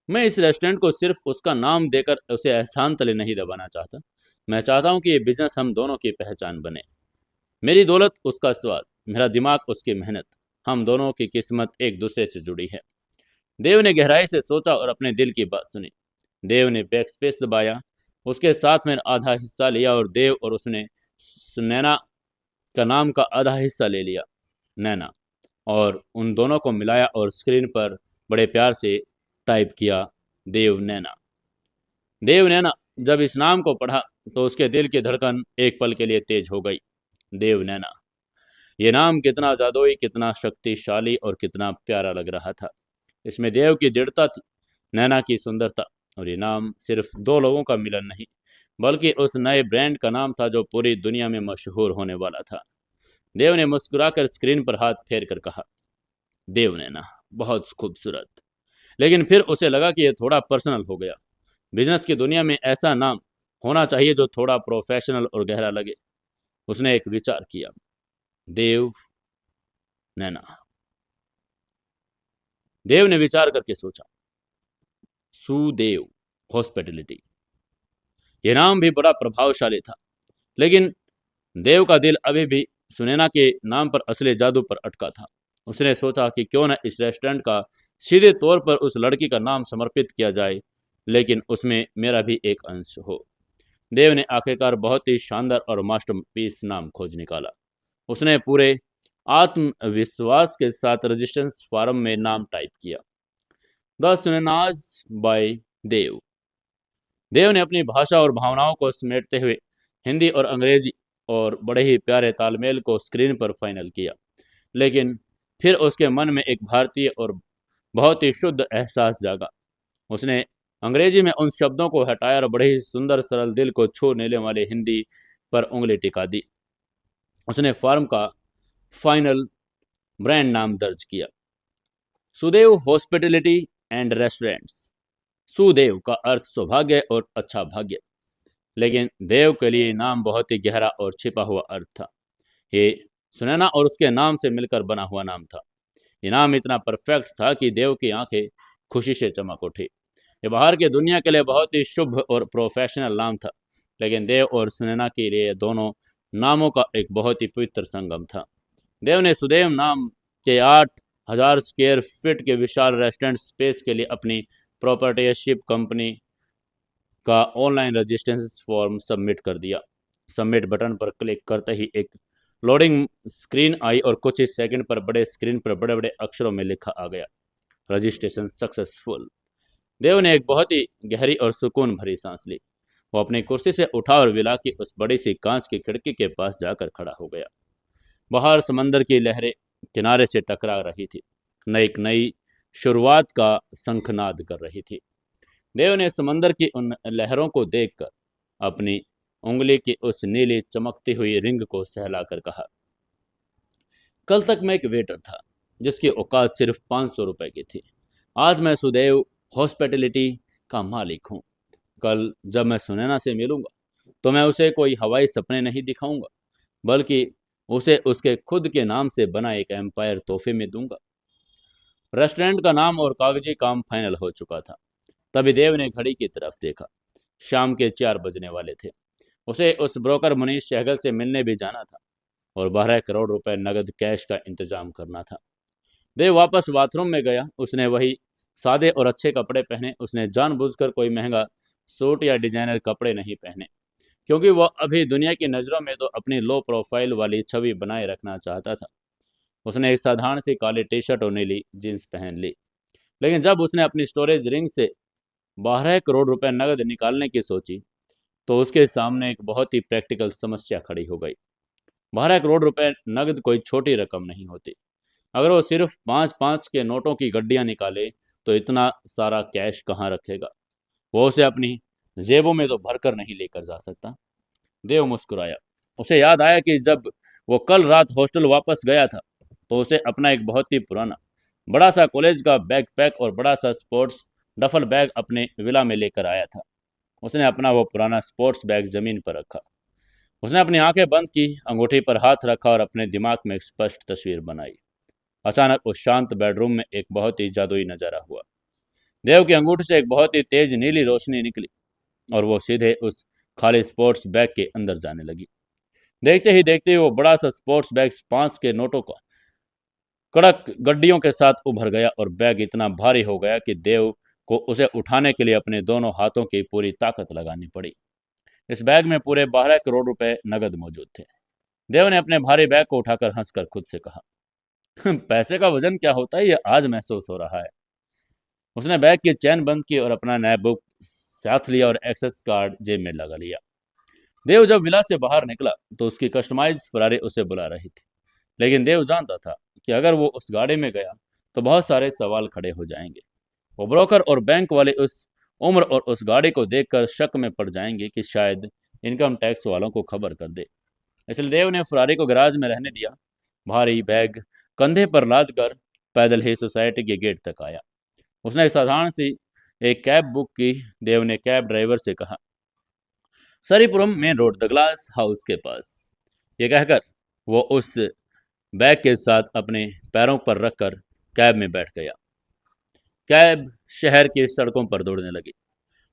A: मैं इस रेस्टोरेंट को सिर्फ उसका नाम देकर उसे एहसान तले नहीं दबाना चाहता। मैं चाहता हूँ कि ये बिजनेस हम दोनों की पहचान बने। मेरी दौलत उसका स्वाद, मेरा दिमाग उसकी मेहनत, हम दोनों की किस्मत एक दूसरे से जुड़ी है। देव ने गहराई से सोचा और अपने दिल की बात सुनी। देव ने बैक स्पेस दबाया, उसके साथ में आधा हिस्सा लिया और देव और उसने नैना का नाम का आधा हिस्सा ले लिया, नैना, और उन दोनों को मिलाया और स्क्रीन पर बड़े प्यार से टाइप किया, देव नैना। देव नैना जब इस नाम को पढ़ा तो उसके दिल की धड़कन एक पल के लिए तेज हो गई। देव नैना, ये नाम कितना जादुई, कितना शक्तिशाली और कितना प्यारा लग रहा था। इसमें देव की दृढ़ता थी, नैना की सुंदरता, और ये नाम सिर्फ दो लोगों का मिलन नहीं, बल्कि उस नए ब्रांड का नाम था जो पूरी दुनिया में मशहूर होने वाला था। देव ने मुस्कुराकर स्क्रीन पर हाथ फेर कर कहा, देव नैना, बहुत खूबसूरत। लेकिन फिर उसे लगा कि यह थोड़ा पर्सनल हो गया। बिजनेस की दुनिया में ऐसा नाम होना चाहिए जो थोड़ा प्रोफेशनल और गहरा लगे। उसने एक विचार किया, देव नैना। देव ने विचार करके सोचा, सुदेव हॉस्पिटलिटी। यह नाम भी बड़ा प्रभावशाली था, लेकिन देव का दिल अभी भी सुनैना के नाम पर असली जादू पर अटका था। उसने सोचा कि क्यों न इस रेस्टोरेंट का सीधे तौर पर उस लड़की का नाम समर्पित किया जाए, लेकिन उसमें मेरा भी एक अंश हो। देव ने आखिरकार बहुत ही शानदार और मास्टरपीस नाम खोज निकाला। उसने पूरे आत्मविश्वास के साथ रजिस्ट्रेशन फॉर्म में नाम टाइप किया, द सुनैनाज बाय देव। देव ने अपनी भाषा और भावनाओं को समेटते हुए हिंदी और अंग्रेजी और बड़े ही प्यारे तालमेल को स्क्रीन पर फाइनल किया। लेकिन फिर उसके मन में एक भारतीय और बहुत ही शुद्ध एहसास जागा। उसने अंग्रेजी में उन शब्दों को हटाया और बड़े ही सुंदर सरल दिल को छू लेने वाले हिंदी पर उंगली टिका दी। उसने फॉर्म का फाइनल ब्रांड नाम दर्ज किया, Sudev hospitality and restaurants. Sudev का अर्थ सौभाग्य और अच्छा भाग्य, लेकिन देव के लिए नाम बहुत ही गहरा और छिपा हुआ अर्थ था। ये सुनैना और उसके नाम से मिलकर बना हुआ नाम था। ये नाम इतना परफेक्ट था कि देव की आंखें खुशी से चमक उठी। ये बाहर की दुनिया के लिए बहुत ही शुभ और प्रोफेशनल नाम था, लेकिन देव और सुनैना के लिए दोनों नामों का एक बहुत ही पवित्र संगम था। देव ने सुदेव नाम के 8,000 स्क्वायर फीट के विशाल रेस्टोरेंट स्पेस के लिए अपनी प्रॉपर्टीशिप कंपनी का ऑनलाइन रजिस्ट्रेशन फॉर्म सबमिट कर दिया। सबमिट बटन पर क्लिक करते ही एक लोडिंग स्क्रीन आई और कुछ ही सेकंड पर बड़े स्क्रीन पर बड़े बड़े अक्षरों में लिखा आ गया, रजिस्ट्रेशन सक्सेसफुल। देव ने एक बहुत ही गहरी और सुकून भरी सांस ली। वो अपनी कुर्सी से उठा और विला की उस बड़ी सी कांच की खिड़की के पास जाकर खड़ा हो गया। बाहर समंदर की लहरें किनारे से टकरा रही थी, एक नई शुरुआत का शंखनाद कर रही थी। देव ने समंदर की उन लहरों को देखकर अपनी उंगली की उस नीली चमकती हुई रिंग को सहलाकर कहा, कल तक मैं एक वेटर था जिसकी औकात सिर्फ 500 रुपए की थी। आज मैं सुदेव हॉस्पिटैलिटी का मालिक हूँ। कल जब मैं सुनैना से मिलूंगा तो मैं उसे कोई हवाई सपने नहीं दिखाऊंगा, बल्कि उसे उसके खुद के नाम से बना एक एम्पायर तोहफे में दूंगा। रेस्टोरेंट का नाम और कागजी काम फाइनल हो चुका था। तभी देव ने घड़ी की तरफ देखा। शाम के 4 बजने वाले थे। उसे उस ब्रोकर मुनीश सहगल से मिलने भी जाना था और 12 करोड़ रुपए नगद कैश का इंतजाम करना था। देव वापस बाथरूम में गया। उसने वही सादे और अच्छे कपड़े पहने। उसने जानबूझकर कोई महंगा सूट या डिजाइनर कपड़े नहीं पहने, क्योंकि वह अभी दुनिया की नज़रों में तो अपनी लो प्रोफाइल वाली छवि बनाए रखना चाहता था। उसने एक साधारण सी काली टी शर्ट और नीली जींस पहन ली। लेकिन जब उसने अपनी स्टोरेज रिंग से 12 करोड़ रुपए नगद निकालने की सोची तो उसके सामने एक बहुत ही प्रैक्टिकल समस्या खड़ी हो गई। 12 करोड़ रुपए नगद कोई छोटी रकम नहीं होती। अगर वो सिर्फ 5-5 के नोटों की गड्डियां निकाले तो इतना सारा कैश कहाँ रखेगा? वो उसे अपनी जेबों में तो भरकर नहीं लेकर जा सकता। देव मुस्कुराया। उसे याद आया कि जब वो कल रात हॉस्टल वापस गया था तो उसे अपना एक बहुत ही पुराना बड़ा सा कॉलेज का बैकपैक और बड़ा सा स्पोर्ट्स डफल बैग अपने विला में लेकर आया था। उसने अपना वो पुराना स्पोर्ट्स बैग जमीन पर रखा। उसने अपनी आंखें बंद की, अंगूठी पर हाथ रखा और अपने दिमाग में एक स्पष्ट तस्वीर बनाई। अचानक उस शांत बेडरूम में एक बहुत ही जादुई नजारा हुआ। देव की अंगूठी से एक बहुत ही तेज नीली रोशनी निकली और वो सीधे उस खाली स्पोर्ट्स बैग के अंदर जाने लगी। देखते ही देखते वो बड़ा सा स्पोर्ट्स बैग 5 के नोटों का कड़क गड्डियों के साथ उभर गया और बैग इतना भारी हो गया कि देव को उसे उठाने के लिए अपने दोनों हाथों की पूरी ताकत लगानी पड़ी। इस बैग में पूरे 12 करोड़ रुपए नगद मौजूद थे। देव ने अपने भारी बैग को उठाकर हंसकर खुद से कहा, पैसे का वजन क्या होता है, यह आज महसूस हो रहा है। उसने बैग की चैन बंद की और अपना नया बुक साथ लिया और एक्सेस कार्ड जेब में लगा लिया। देव जब विला से बाहर निकला तो उसकी कस्टमाइज फरारी उसे बुला रही थी, लेकिन देव जानता था कि अगर वो उस गाड़ी में गया तो बहुत सारे सवाल खड़े हो जाएंगे। वो ब्रोकर और बैंक वाले उस उम्र और उस गाड़ी को देखकर शक में पड़ जाएंगे कि शायद इनकम टैक्स वालों को खबर कर दे। इसलिए देव ने फरारी को गैराज में रहने दिया। भारी बैग कंधे पर लाद कर पैदल ही सोसाइटी के गेट तक आया। उसने एक साधारण सी एक कैब बुक की। देव ने कैब ड्राइवर से कहा, Saripuram main road the glass house के पास। ये कहकर वो उस बैग के साथ अपने पैरों पर रखकर कैब में बैठ गया। कैब शहर की सड़कों पर दौड़ने लगी।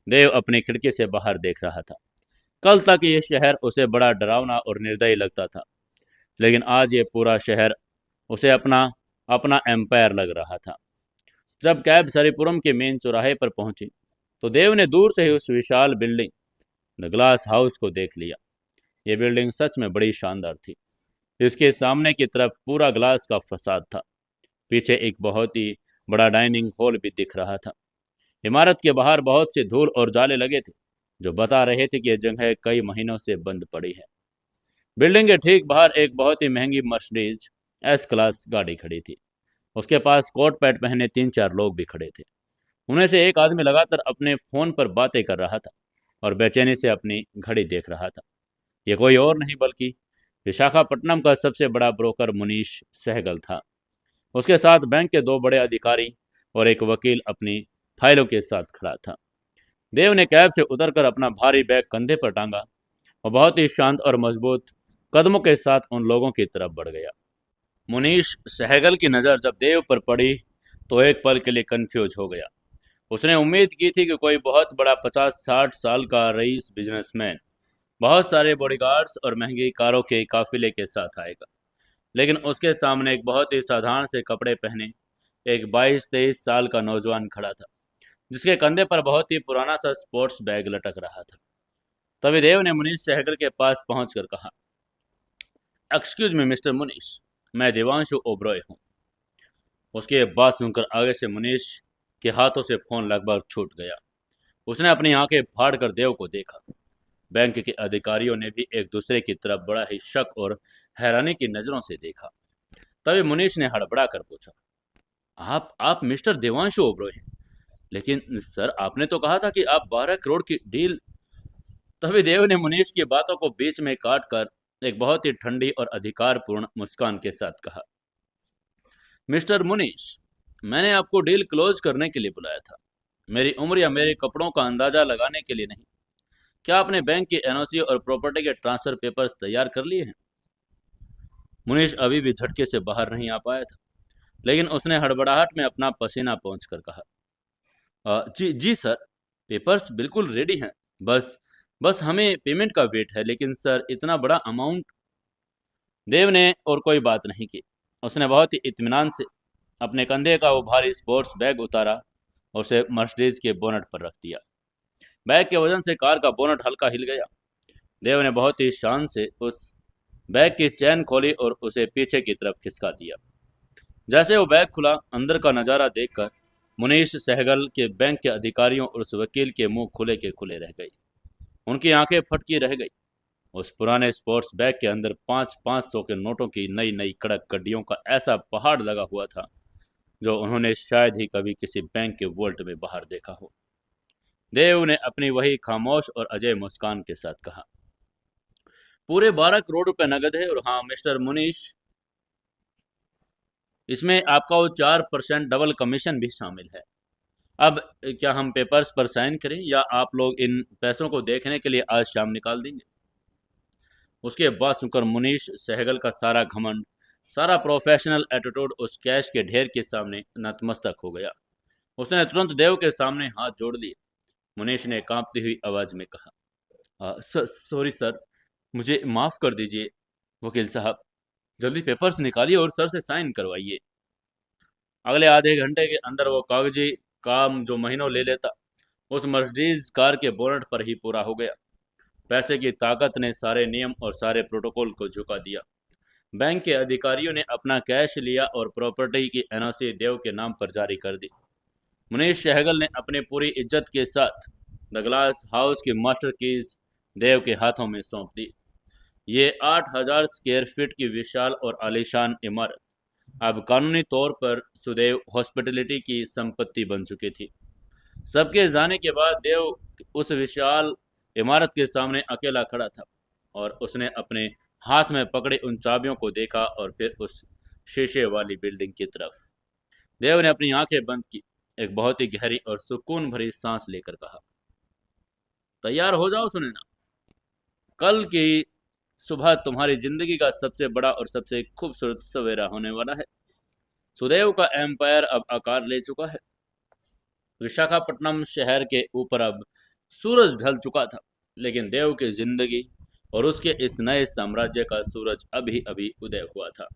A: देव अपनी खिड़की से बाहर देख रहा था। कल तक ये शहर उसे बड़ा डरावना और निर्दयी लगता था, लेकिन आज ये पूरा शहर उसे अपना अपना एम्पायर लग रहा था। जब कैब सरीपुरम के मेन चौराहे पर पहुंची तो देव ने दूर से ही उस विशाल बिल्डिंग द ग्लास हाउस को देख लिया। यह बिल्डिंग सच में बड़ी शानदार थी। इसके सामने की तरफ पूरा ग्लास का फसाद था। पीछे एक बहुत ही बड़ा डाइनिंग हॉल भी दिख रहा था। इमारत के बाहर बहुत से धूल और जाले लगे थे, जो बता रहे थे कि यह जगह कई महीनों से बंद पड़ी है। बिल्डिंग के ठीक बाहर एक बहुत ही महंगी मर्सिडीज एस क्लास गाड़ी खड़ी थी। उसके पास कोट पैंट पहने 3-4 लोग भी खड़े थे। उनमें से एक आदमी लगातार अपने फोन पर बातें कर रहा था और बेचैनी से अपनी घड़ी देख रहा था। यह कोई और नहीं बल्कि विशाखापट्टनम का सबसे बड़ा ब्रोकर मुनीश सहगल था। उसके साथ बैंक के 2 बड़े अधिकारी और एक वकील अपनी फाइलों के साथ खड़ा था। देव ने कैब से उतरकर अपना भारी बैग कंधे पर टांगा और बहुत ही शांत और मजबूत कदमों के साथ उन लोगों की तरफ बढ़ गया। मुनीश सहगल की नज़र जब देव पर पड़ी तो एक पल के लिए कंफ्यूज हो गया। उसने उम्मीद की थी कि कोई बहुत बड़ा 50-60 साल का रईस बिजनेसमैन बहुत सारे बॉडीगार्ड्स और महंगी कारों के काफिले के साथ आएगा, लेकिन उसके सामने एक बहुत ही साधारण से कपड़े पहने एक 22-23 साल का नौजवान खड़ा था, जिसके कंधे पर बहुत ही पुराना सा स्पोर्ट्स बैग लटक रहा था। तभी देव ने मुनीश सहगल के पास पहुंचकर कहा, एक्सक्यूज मी मिस्टर मुनीश, मैं देवांशु ओब्रॉय हूँ। उसकी ये बात सुनकर आगे से मुनीश के हाथों से फोन लगभग छूट गया। उसने अपनी आंखें फाड़ कर देव को देखा। बैंक के अधिकारियों ने भी एक दूसरे की तरफ बड़ा ही शक और हैरानी की नजरों से देखा। तभी मुनीश ने हड़बड़ा कर पूछा, आप मिस्टर देवांशु ओब्रॉय हैं? लेकिन सर, आपने तो कहा था कि आप 12 करोड़ की डील। तभी देव ने मुनीश की बातों को बीच में काट कर एक बहुत ही ठंडी और अधिकारपूर्ण मुस्कान के साथ कहा, मिस्टर मुनीश, मैंने आपको डील क्लोज करने के लिए बुलाया था, मेरी उम्र या मेरे कपड़ों का अंदाजा लगाने के लिए नहीं। क्या आपने बैंक की एनओसी और प्रॉपर्टी के ट्रांसफर पेपर्स तैयार कर लिए हैं? मुनीश अभी भी झटके से बाहर नहीं आ पाया था, लेकिन उसने हड़बड़ाहट में अपना पसीना पोंछ कर कहा, जी जी सर, पेपर्स बिल्कुल रेडी हैं। बस बस हमें पेमेंट का वेट है। लेकिन सर, इतना बड़ा अमाउंट। देव ने और कोई बात नहीं की। उसने बहुत ही इत्मीनान से अपने कंधे का वो भारी स्पोर्ट्स बैग उतारा और उसे मर्सिडीज के बोनट पर रख दिया। बैग के वजन से कार का बोनट हल्का हिल गया। देव ने बहुत ही शान से उस बैग की चैन खोली और उसे पीछे की तरफ खिसका दिया। जैसे वो बैग खुला, अंदर का नज़ारा देखकर मुनीश सहगल के बैंक के अधिकारियों और उस वकील के मुंह खुले के खुले रह गई। उनकी आंखें फटकी रह गई। उस पुराने स्पोर्ट्स बैग के अंदर 500-500 के नोटों की नई नई कड़क कड्डियों का ऐसा पहाड़ लगा हुआ था, जो उन्होंने शायद ही कभी किसी बैंक के वोल्ट में बाहर देखा हो। देव ने अपनी वही खामोश और अजय मुस्कान के साथ कहा, पूरे 12 करोड़ रुपए नगद है। और हाँ मिस्टर मुनीश, इसमें आपका वो 4% डबल कमीशन भी शामिल है। अब क्या हम पेपर्स पर साइन करें या आप लोग इन पैसों को देखने के लिए आज शाम निकाल देंगे? उसके बाद सुनकर मुनीश सहगल का सारा घमंड, सारा प्रोफेशनल एटीट्यूड उस कैश के ढेर के सामने नतमस्तक हो गया। उसने तुरंत देव के सामने हाथ जोड़ लिए। मुनीश ने कांपती हुई आवाज में कहा, सॉरी सर, मुझे माफ कर दीजिए। वकील साहब, जल्दी पेपर्स निकालिए और सर से साइन करवाइए। अगले आधे घंटे के अंदर वो कागजी काम जो महीनों ले लेता, उस मर्सिडीज कार के बोनट पर ही पूरा हो गया। पैसे की ताकत ने सारे नियम और सारे प्रोटोकॉल को झुका दिया। बैंक के अधिकारियों ने अपना कैश लिया और प्रॉपर्टी की एनओसी देव के नाम पर जारी कर दी। मुनीश सहगल ने अपनी पूरी इज्जत के साथ द ग्लास हाउस की मास्टर कीज देव के हाथों में सौंप दी। ये 8,000 स्क्वायर फीट की विशाल और आलीशान इमारत अब कानूनी तौर पर सुदेव हॉस्पिटलिटी की संपत्ति बन चुकी थी। सबके जाने के बाद देव उस विशाल इमारत के सामने अकेला खड़ा था और उसने अपने हाथ में पकड़े उन चाबियों को देखा और फिर उस शीशे वाली बिल्डिंग की तरफ। देव ने अपनी आंखें बंद की, एक बहुत ही गहरी और सुकून भरी सांस लेकर कहा, तैयार हो जाओ सुनैना, कल की सुबह तुम्हारी जिंदगी का सबसे बड़ा और सबसे खूबसूरत सवेरा होने वाला है। सुदेव का एम्पायर अब आकार ले चुका है। विशाखापट्टनम शहर के ऊपर अब सूरज ढल चुका था, लेकिन देव की जिंदगी और उसके इस नए साम्राज्य का सूरज अभी अभी उदय हुआ था।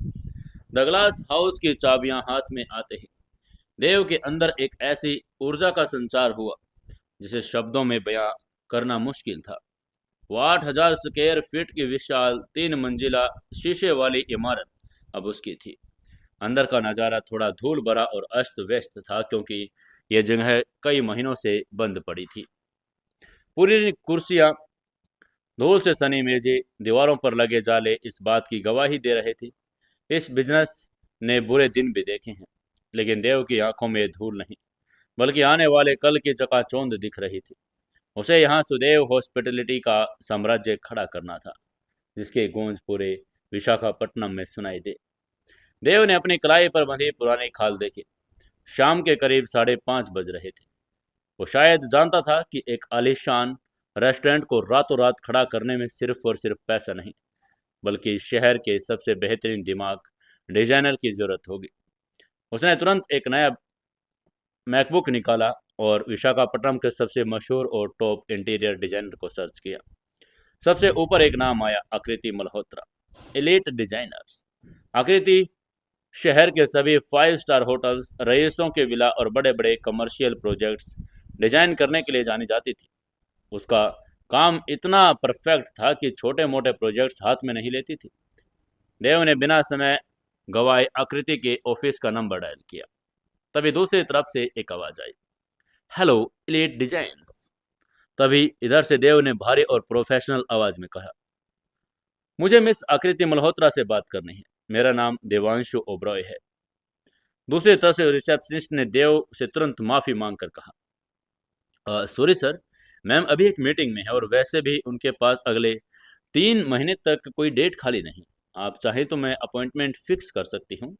A: द ग्लास हाउस की चाबियां हाथ में आते ही देव के अंदर एक ऐसी ऊर्जा का संचार हुआ जिसे शब्दों में बयां करना मुश्किल था। वो 8,000 स्क्वायर फीट की विशाल 3 मंजिला शीशे वाली इमारत अब उसकी थी। अंदर का नज़ारा थोड़ा धूल भरा और अस्त व्यस्त था, क्योंकि यह जगह कई महीनों से बंद पड़ी थी। पूरी कुर्सियां, धूल से सनी मेजें, दीवारों पर लगे जाले इस बात की गवाही दे रहे थे, इस बिजनेस ने बुरे दिन भी देखे हैं। लेकिन देव की आंखों में धूल नहीं, बल्कि आने वाले कल की चकाचौंध दिख रही थी। उसे यहाँ सुदेव हॉस्पिटलिटी का साम्राज्य खड़ा करना था, जिसके गूंज पूरे विशाखापट्टनम में सुनाई दे। देव ने अपनी कलाई पर बंधी पुरानी खाल देखी। शाम के करीब 5:30 बज रहे थे। वो शायद जानता था कि एक आलीशान रेस्टोरेंट को रातों रात खड़ा करने में सिर्फ और सिर्फ पैसा नहीं, बल्कि शहर के सबसे बेहतरीन दिमाग डिजाइनर की जरूरत होगी। उसने तुरंत एक नया मैकबुक निकाला और विशाखापट्टनम के सबसे मशहूर और टॉप इंटीरियर डिजाइनर को सर्च किया। सबसे ऊपर एक नाम आया, आकृति मल्होत्रा, एलीट डिजाइनर्स। आकृति शहर के सभी 5 स्टार होटल्स, रईसों के विला और बड़े बड़े कमर्शियल प्रोजेक्ट्स डिजाइन करने के लिए जानी जाती थी। उसका काम इतना परफेक्ट था कि छोटे मोटे प्रोजेक्ट्स हाथ में नहीं लेती थी। देव ने बिना समय गवाए आकृति के ऑफिस का नंबर डायल किया। तभी दूसरी तरफ से एक आवाज आई, हेलो एलीट डिजाइन्स। तभी इधर से देव ने भारी और प्रोफेशनल आवाज में कहा, मुझे मिस आकृति मल्होत्रा से बात करनी है। मेरा नाम देवांशु ओब्रॉय है। दूसरी तरफ से रिसेप्शनिस्ट ने देव से तुरंत माफी मांगकर कहा, सॉरी सर, मैम अभी एक मीटिंग में है और वैसे भी उनके पास अगले 3 महीने तक कोई डेट खाली नहीं। आप चाहें तो मैं अपॉइंटमेंट फिक्स कर सकती हूँ।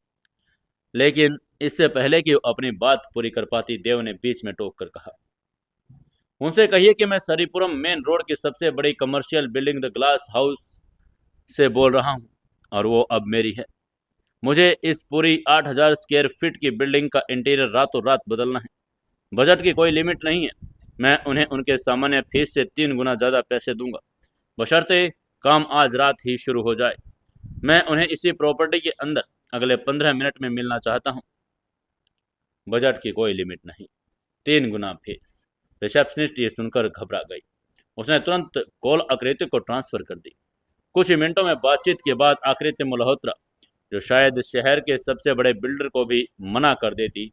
A: लेकिन इससे पहले कि वो अपनी बात पूरी कर पाती, देव ने बीच में टोक कर कहा, उनसे कहिए कि मैं सरीपुरम मेन रोड की सबसे बड़ी commercial building the glass house से बोल रहा हूँ और वो अब मेरी है। मुझे इस पूरी 8,000 स्क्वायर फीट की बिल्डिंग का इंटीरियर रातों रात बदलना है। बजट की कोई लिमिट नहीं है। मैं उन्हें उनके सामान्य फीस से 3 गुना ज़्यादा पैसे दूंगा, बशर्ते काम आज रात ही शुरू हो जाए। मैं उन्हें इसी प्रॉपर्टी के अंदर अगले 15 मिनट में मिलना चाहता हूँ। बजट की कोई लिमिट नहीं, 3 गुना फीस। रिसेप्शनिस्ट ये सुनकर घबरा गई। उसने तुरंत कॉल आकृति को ट्रांसफर कर दी। कुछ ही मिनटों में बातचीत के बाद आकृति मल्होत्रा, जो शायद शहर के सबसे बड़े बिल्डर को भी मना कर देती,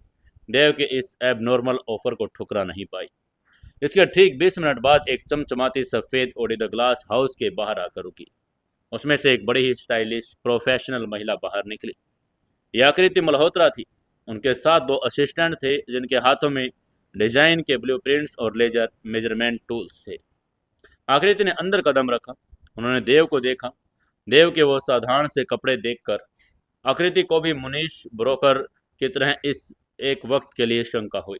A: देव के इस एबनॉर्मल ऑफर को ठुकरा नहीं पाई। इसके ठीक 20 मिनट बाद एक चमचमाती सफेद ओडी द ग्लास हाउस के बाहर आकर रुकी। उसमें से एक बड़ी ही स्टाइलिश प्रोफेशनल महिला बाहर निकली। यह आकृति मल्होत्रा थी। उनके साथ 2 असिस्टेंट थे जिनके हाथों में डिजाइन के ब्लूप्रिंट्स और लेजर मेजरमेंट टूल्स थे। आकृति ने अंदर कदम रखा। उन्होंने देव को देखा। देव के वो साधारण से कपड़े देखकर आकृति को भी मुनीश ब्रोकर की तरह इस एक वक्त के लिए शंका हुई।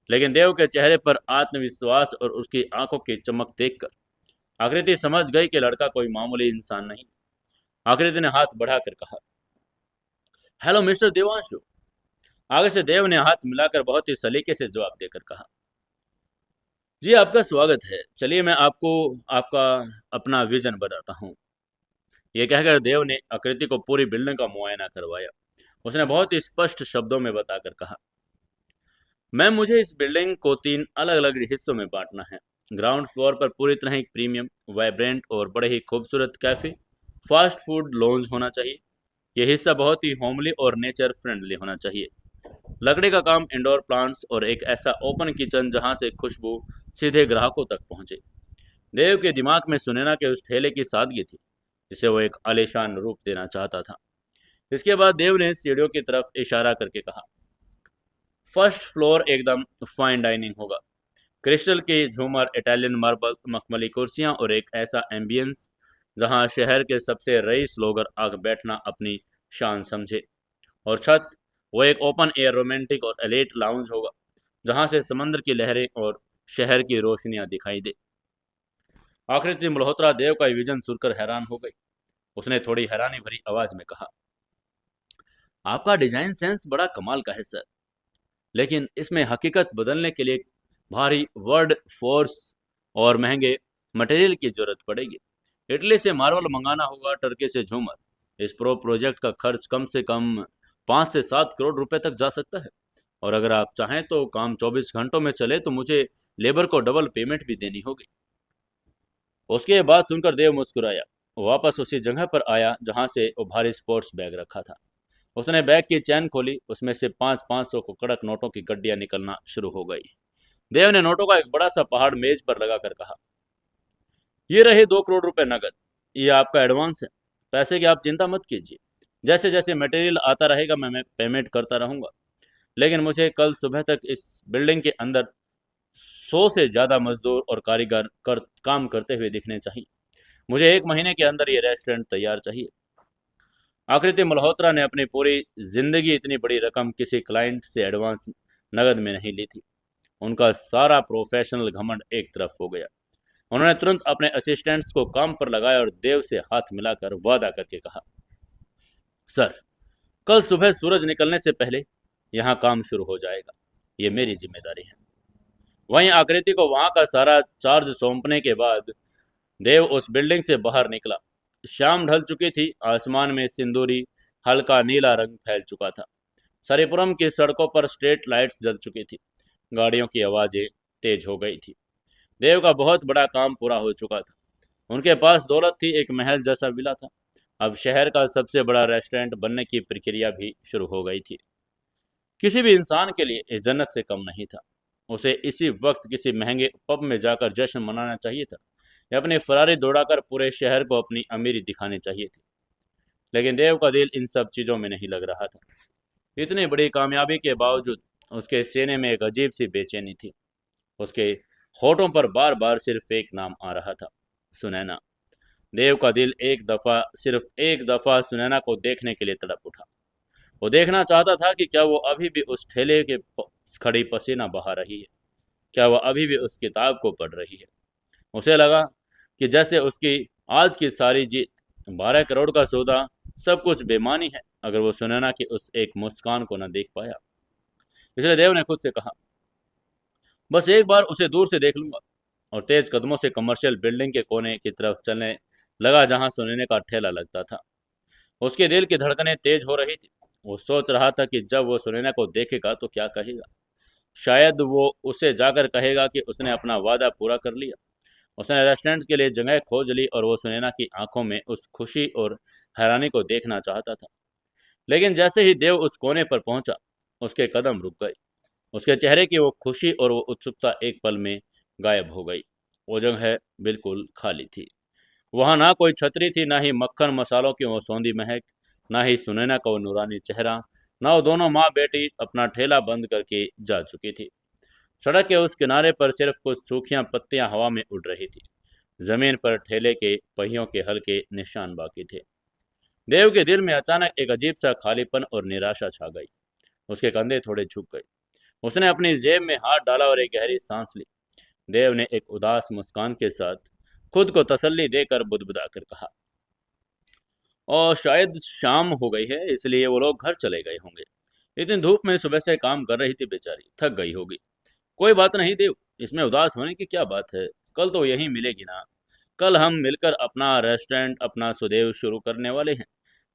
A: लेकिन देव के चेहरे पर आत्मविश्वास और उसकी आंखों की चमक देखकर आकृति समझ गई कि लड़का कोई मामूली इंसान नहीं। आकृति ने हाथ बढ़ाकर कहा, हेलो मिस्टर देवांशु। आगे से देव ने हाथ मिलाकर बहुत ही सलीके से जवाब देकर कहा, जी आपका स्वागत है। चलिए मैं आपको आपका अपना विजन बताता हूँ। ये कहकर देव ने आकृति को पूरी बिल्डिंग का मुआयना करवाया। उसने बहुत ही स्पष्ट शब्दों में बताकर कहा, मैम मुझे इस बिल्डिंग को 3 अलग अलग हिस्सों में बांटना है। ग्राउंड फ्लोर पर पूरी तरह एक प्रीमियम, वाइब्रेंट और बड़े ही खूबसूरत कैफे, फास्ट फूड लॉन्ज होना चाहिए। यह हिस्सा बहुत ही होमली और नेचर फ्रेंडली होना चाहिए। लकड़ी का काम, इंडोर प्लांट्स और एक ऐसा ओपन किचन जहां से खुशबू सीधे ग्राहकों तक पहुंचे। देव के दिमाग में सुनैना के उस ठेले की सादगी थी जिसे वो एक आलीशान रूप देना चाहता था। इसके बाद देव ने सीढ़ियों की तरफ इशारा करके कहा, फर्स्ट फ्लोर एकदम फाइन डाइनिंग होगा। क्रिस्टल के झूमर, इटालियन मार्बल, मखमली कुर्सियां और एक ऐसा एम्बियंस जहां शहर के सबसे रईस लोग आकर बैठना अपनी शान समझे। और छत, वो एक ओपन एयर रोमांटिक और एलीट लाउंज होगा जहां से समंदर की लहरें और शहर की रोशनियां दिखाई दे। आकृति मल्होत्रा देव का विजन सुनकर हैरान हो गई। उसने थोड़ी हैरानी भरी आवाज में कहा, आपका डिजाइन सेंस बड़ा कमाल का है सर, लेकिन इसमें हकीकत बदलने के लिए भारी वर्ड फोर्स और महंगे मटेरियल की जरूरत पड़ेगी। इटली से मार्बल मंगाना होगा, टर्की से झूमर। इस प्रोजेक्ट का खर्च कम से कम 5 से 7 करोड़ रुपए तक जा सकता है। और अगर आप चाहें तो काम 24 घंटों में चले तो मुझे लेबर को डबल पेमेंट भी देनी होगी। उसके बाद सुनकर देव मुस्कुराया। वो वापस उसी जगह पर आया जहां से वो भारी स्पोर्ट्स बैग रखा था। उसने बैग की चैन खोली। उसमें से 500 को कड़क नोटों की गड्डियां निकलना शुरू हो गई। देव ने नोटों का एक बड़ा सा पहाड़ मेज पर लगाकर कहा, ये रहे 2 करोड़ रुपए नगद। ये आपका एडवांस है। पैसे की आप चिंता मत कीजिए। जैसे जैसे मटेरियल आता रहेगा मैं पेमेंट करता रहूंगा। लेकिन मुझे कल सुबह तक इस बिल्डिंग के अंदर 100 से ज़्यादा मजदूर और कारीगर काम करते हुए दिखने चाहिए। मुझे 1 महीने के अंदर ये रेस्टोरेंट तैयार चाहिए। आकृति मल्होत्रा ने अपनी पूरी जिंदगी इतनी बड़ी रकम किसी क्लाइंट से एडवांस नगद में नहीं ली थी। उनका सारा प्रोफेशनल घमंड एक तरफ हो गया। उन्होंने तुरंत अपने असिस्टेंट्स को काम पर लगाया और देव से हाथ मिलाकर वादा करके कहा, सर, कल सुबह सूरज निकलने से पहले यहाँ काम शुरू हो जाएगा। ये मेरी जिम्मेदारी है। वहीं आकृति को वहां का सारा चार्ज सौंपने के बाद देव उस बिल्डिंग से बाहर निकला। शाम ढल चुकी थी। आसमान में सिंदूरी हल्का नीला रंग फैल चुका था। सरीपुरम की सड़कों पर स्ट्रीट लाइट्स जल चुकी थी। गाड़ियों की आवाजें तेज हो गई थी। देव का बहुत बड़ा काम पूरा हो चुका था। उनके पास दौलत थी, एक महल जैसा विला था। अब शहर का सबसे बड़ा रेस्टोरेंट बनने की प्रक्रिया भी शुरू हो गई थी। किसी भी इंसान के लिए ये जन्नत से कम नहीं था। उसे इसी वक्त किसी महंगे पब में जाकर जश्न मनाना चाहिए था या अपनी फरारी दौड़ाकर पूरे शहर को अपनी अमीरी दिखानी चाहिए थी। लेकिन देव का दिल इन सब चीज़ों में नहीं लग रहा था। इतनी बड़ी कामयाबी के बावजूद उसके सीने में एक अजीब सी बेचैनी थी। उसके होठों पर बार बार सिर्फ एक नाम आ रहा था, सुनैना। देव का दिल सिर्फ एक दफा सुनैना को देखने के लिए तड़प उठा। वो देखना चाहता था कि क्या वो अभी भी उस ठेले के खड़ी पसीना बहा रही है, क्या वो अभी भी उस किताब को पढ़ रही है। उसे लगा कि जैसे उसकी आज की सारी जीत, 12 करोड़ का सौदा, सब कुछ बेमानी है अगर वो सुनैना की उस एक मुस्कान को न देख पाया। इसलिए देव ने खुद से कहा, बस एक बार उसे दूर से देख लूंगा। और तेज कदमों से कमर्शियल बिल्डिंग के कोने की तरफ चलने लगा जहां सुनैना का ठेला लगता था। उसके दिल की धड़कनें तेज हो रही थी। वो सोच रहा था कि जब वो सुनैना को देखेगा तो क्या कहेगा। शायद वो उसे जाकर कहेगा कि उसने अपना वादा पूरा कर लिया। उसने रेस्टोरेंट के लिए जगह खोज ली और वो सुनैना की आंखों में उस खुशी और हैरानी को देखना चाहता था। लेकिन जैसे ही देव उस कोने पर पहुंचा, उसके कदम रुक गए। उसके चेहरे की वो खुशी और वो उत्सुकता एक पल में गायब हो गई। वो जगह बिल्कुल खाली थी। वहां ना कोई छतरी थी, ना ही मक्खन मसालों की वो सौंधी महक, ना ही सुनैना का वो नूरानी चेहरा, ना वो दोनों माँ बेटी अपना ठेला बंद करके जा चुकी थी। सड़क के उस किनारे पर सिर्फ कुछ सूखियां पत्तियां हवा में उड़ रही थी। जमीन पर ठेले के पहियों के हल्के निशान बाकी थे। देव के दिल में अचानक एक अजीब सा खालीपन और निराशा छा गई। उसके कंधे थोड़े झुक गए। उसने अपनी जेब में हाथ डाला और एक गहरी सांस ली। देव ने एक उदास मुस्कान के साथ खुद को तसल्ली देकर बुदबुदा कर कहा, और शायद शाम हो गई है इसलिए वो लोग घर चले गए होंगे। इतनी धूप में सुबह से काम कर रही थी, बेचारी थक गई होगी। कोई बात नहीं देव, इसमें उदास होने की क्या बात है। कल तो यहीं मिलेगी ना। कल हम मिलकर अपना रेस्टोरेंट, अपना सुदेव शुरू करने वाले हैं।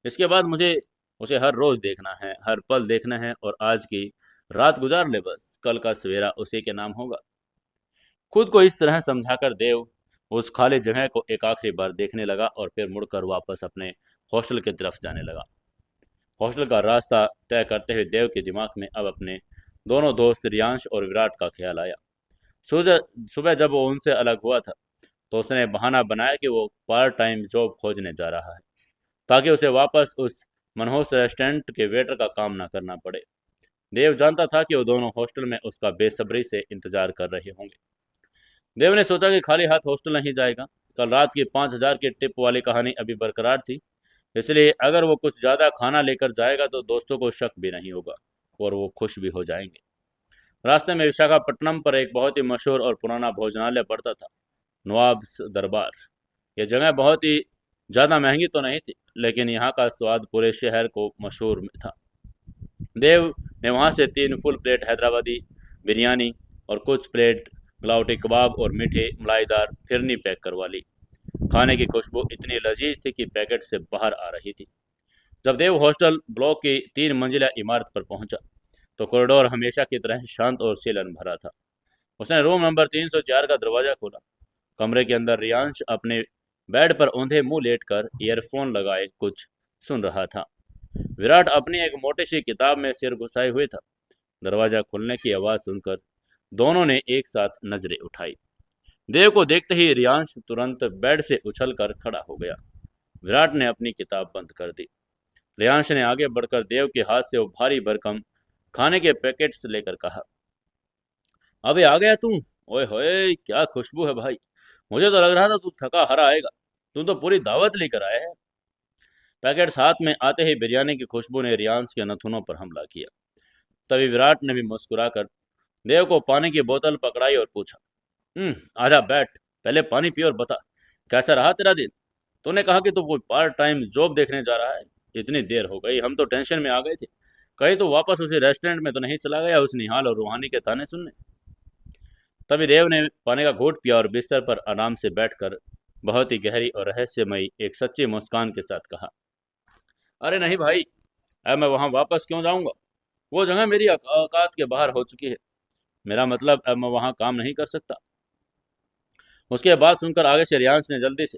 A: इसके बाद मुझे उसे हर रोज देखना है, हर पल देखना है, और आज की रात गुजार ले बस, कल का सवेरा उसी के नाम होगा। खुद को इस तरह समझाकर देव उस खाली जगह को एक आखिरी बार देखने लगा और फिर मुड़कर वापस अपने हॉस्टल की तरफ जाने लगा। हॉस्टल का रास्ता तय करते हुए देव के दिमाग में अब अपने दोनों दोस्त रियांश और विराट का ख्याल आया। सुबह जब वो उनसे अलग हुआ था तो उसने बहाना बनाया कि वो पार्ट टाइम जॉब खोजने जा रहा है ताकि उसे वापस उस मनहूस रेस्टोरेंट के वेटर का काम ना करना पड़े। देव जानता था कि वो दोनों हॉस्टल में उसका बेसब्री से इंतजार कर रहे होंगे। देव ने सोचा कि खाली हाथ हॉस्टल नहीं जाएगा। कल रात की 5,000 की टिप वाली कहानी अभी बरकरार थी, इसलिए अगर वो कुछ ज़्यादा खाना लेकर जाएगा तो दोस्तों को शक भी नहीं होगा और वो खुश भी हो जाएंगे। रास्ते में विशाखापट्टनम पर एक बहुत ही मशहूर और पुराना भोजनालय पड़ता था, नवाब्स दरबार। यह जगह बहुत ही ज़्यादा महंगी तो नहीं थी, लेकिन यहाँ का स्वाद पूरे शहर को मशहूर था। देव ने वहाँ से 3 फुल प्लेट हैदराबादी बिरयानी और कुछ प्लेट गलावटी कबाब और मीठे मलाईदार फिरनी पैक करवा ली। खाने की खुशबू इतनी लजीज थी कि पैकेट से बाहर आ रही थी। जब देव हॉस्टल ब्लॉक की 3 मंजिला इमारत पर पहुंचा तो कॉरिडोर हमेशा की तरह शांत और सीलन भरा था। उसने रूम नंबर 304 का दरवाजा खोला। कमरे के अंदर रियांश अपने बेड पर औंधे मुंह लेटकर ईयरफोन लगाए कुछ सुन रहा था। विराट अपनी एक मोटी सी किताब में सिर घुसाए हुए था। दरवाजा खुलने की आवाज़ सुनकर दोनों ने एक साथ नजरें उठाई। देव को देखते ही रियांश तुरंत बेड से उछलकर खड़ा हो गया। विराट ने अपनी किताब बंद कर दी। रियांश ने आगे बढ़कर देव के हाथ से वो भारी भरकम खाने के पैकेट्स लेकर कहा, अबे आ गया तू। ओए होए, क्या खुशबू है भाई। मुझे तो लग रहा था तू थका हारा आएगा। तू तो पूरी दावत लेकर आया है। पैकेट्स हाथ में आते ही बिरयानी की खुशबू ने रियांश के नथुनों पर हमला किया। तभी विराट ने भी मुस्कुराकर देव को पानी की बोतल पकड़ाई और पूछा, आजा बैठ, पहले पानी पी और बता, कैसा रहा तेरा दिन? तूने कहा कि तू कोई पार्ट टाइम जॉब देखने जा रहा है। इतनी देर हो गई, हम तो टेंशन में आ गए थे। कहीं तो वापस उसी रेस्टोरेंट में तो नहीं चला गया उस निहाल और रूहानी के ताने सुनने? तभी देव ने पानी का घूंट पिया और बिस्तर पर आराम से बैठकर बहुत ही गहरी और रहस्यमयी एक सच्ची मुस्कान के साथ कहा, अरे नहीं भाई, अब मैं वहां वापस क्यों जाऊंगा? वो जगह मेरी औकात के बाहर हो चुकी है। मेरा मतलब, अब मैं वहां काम नहीं कर सकता। उसके बाद सुनकर आगे से रियांश ने जल्दी से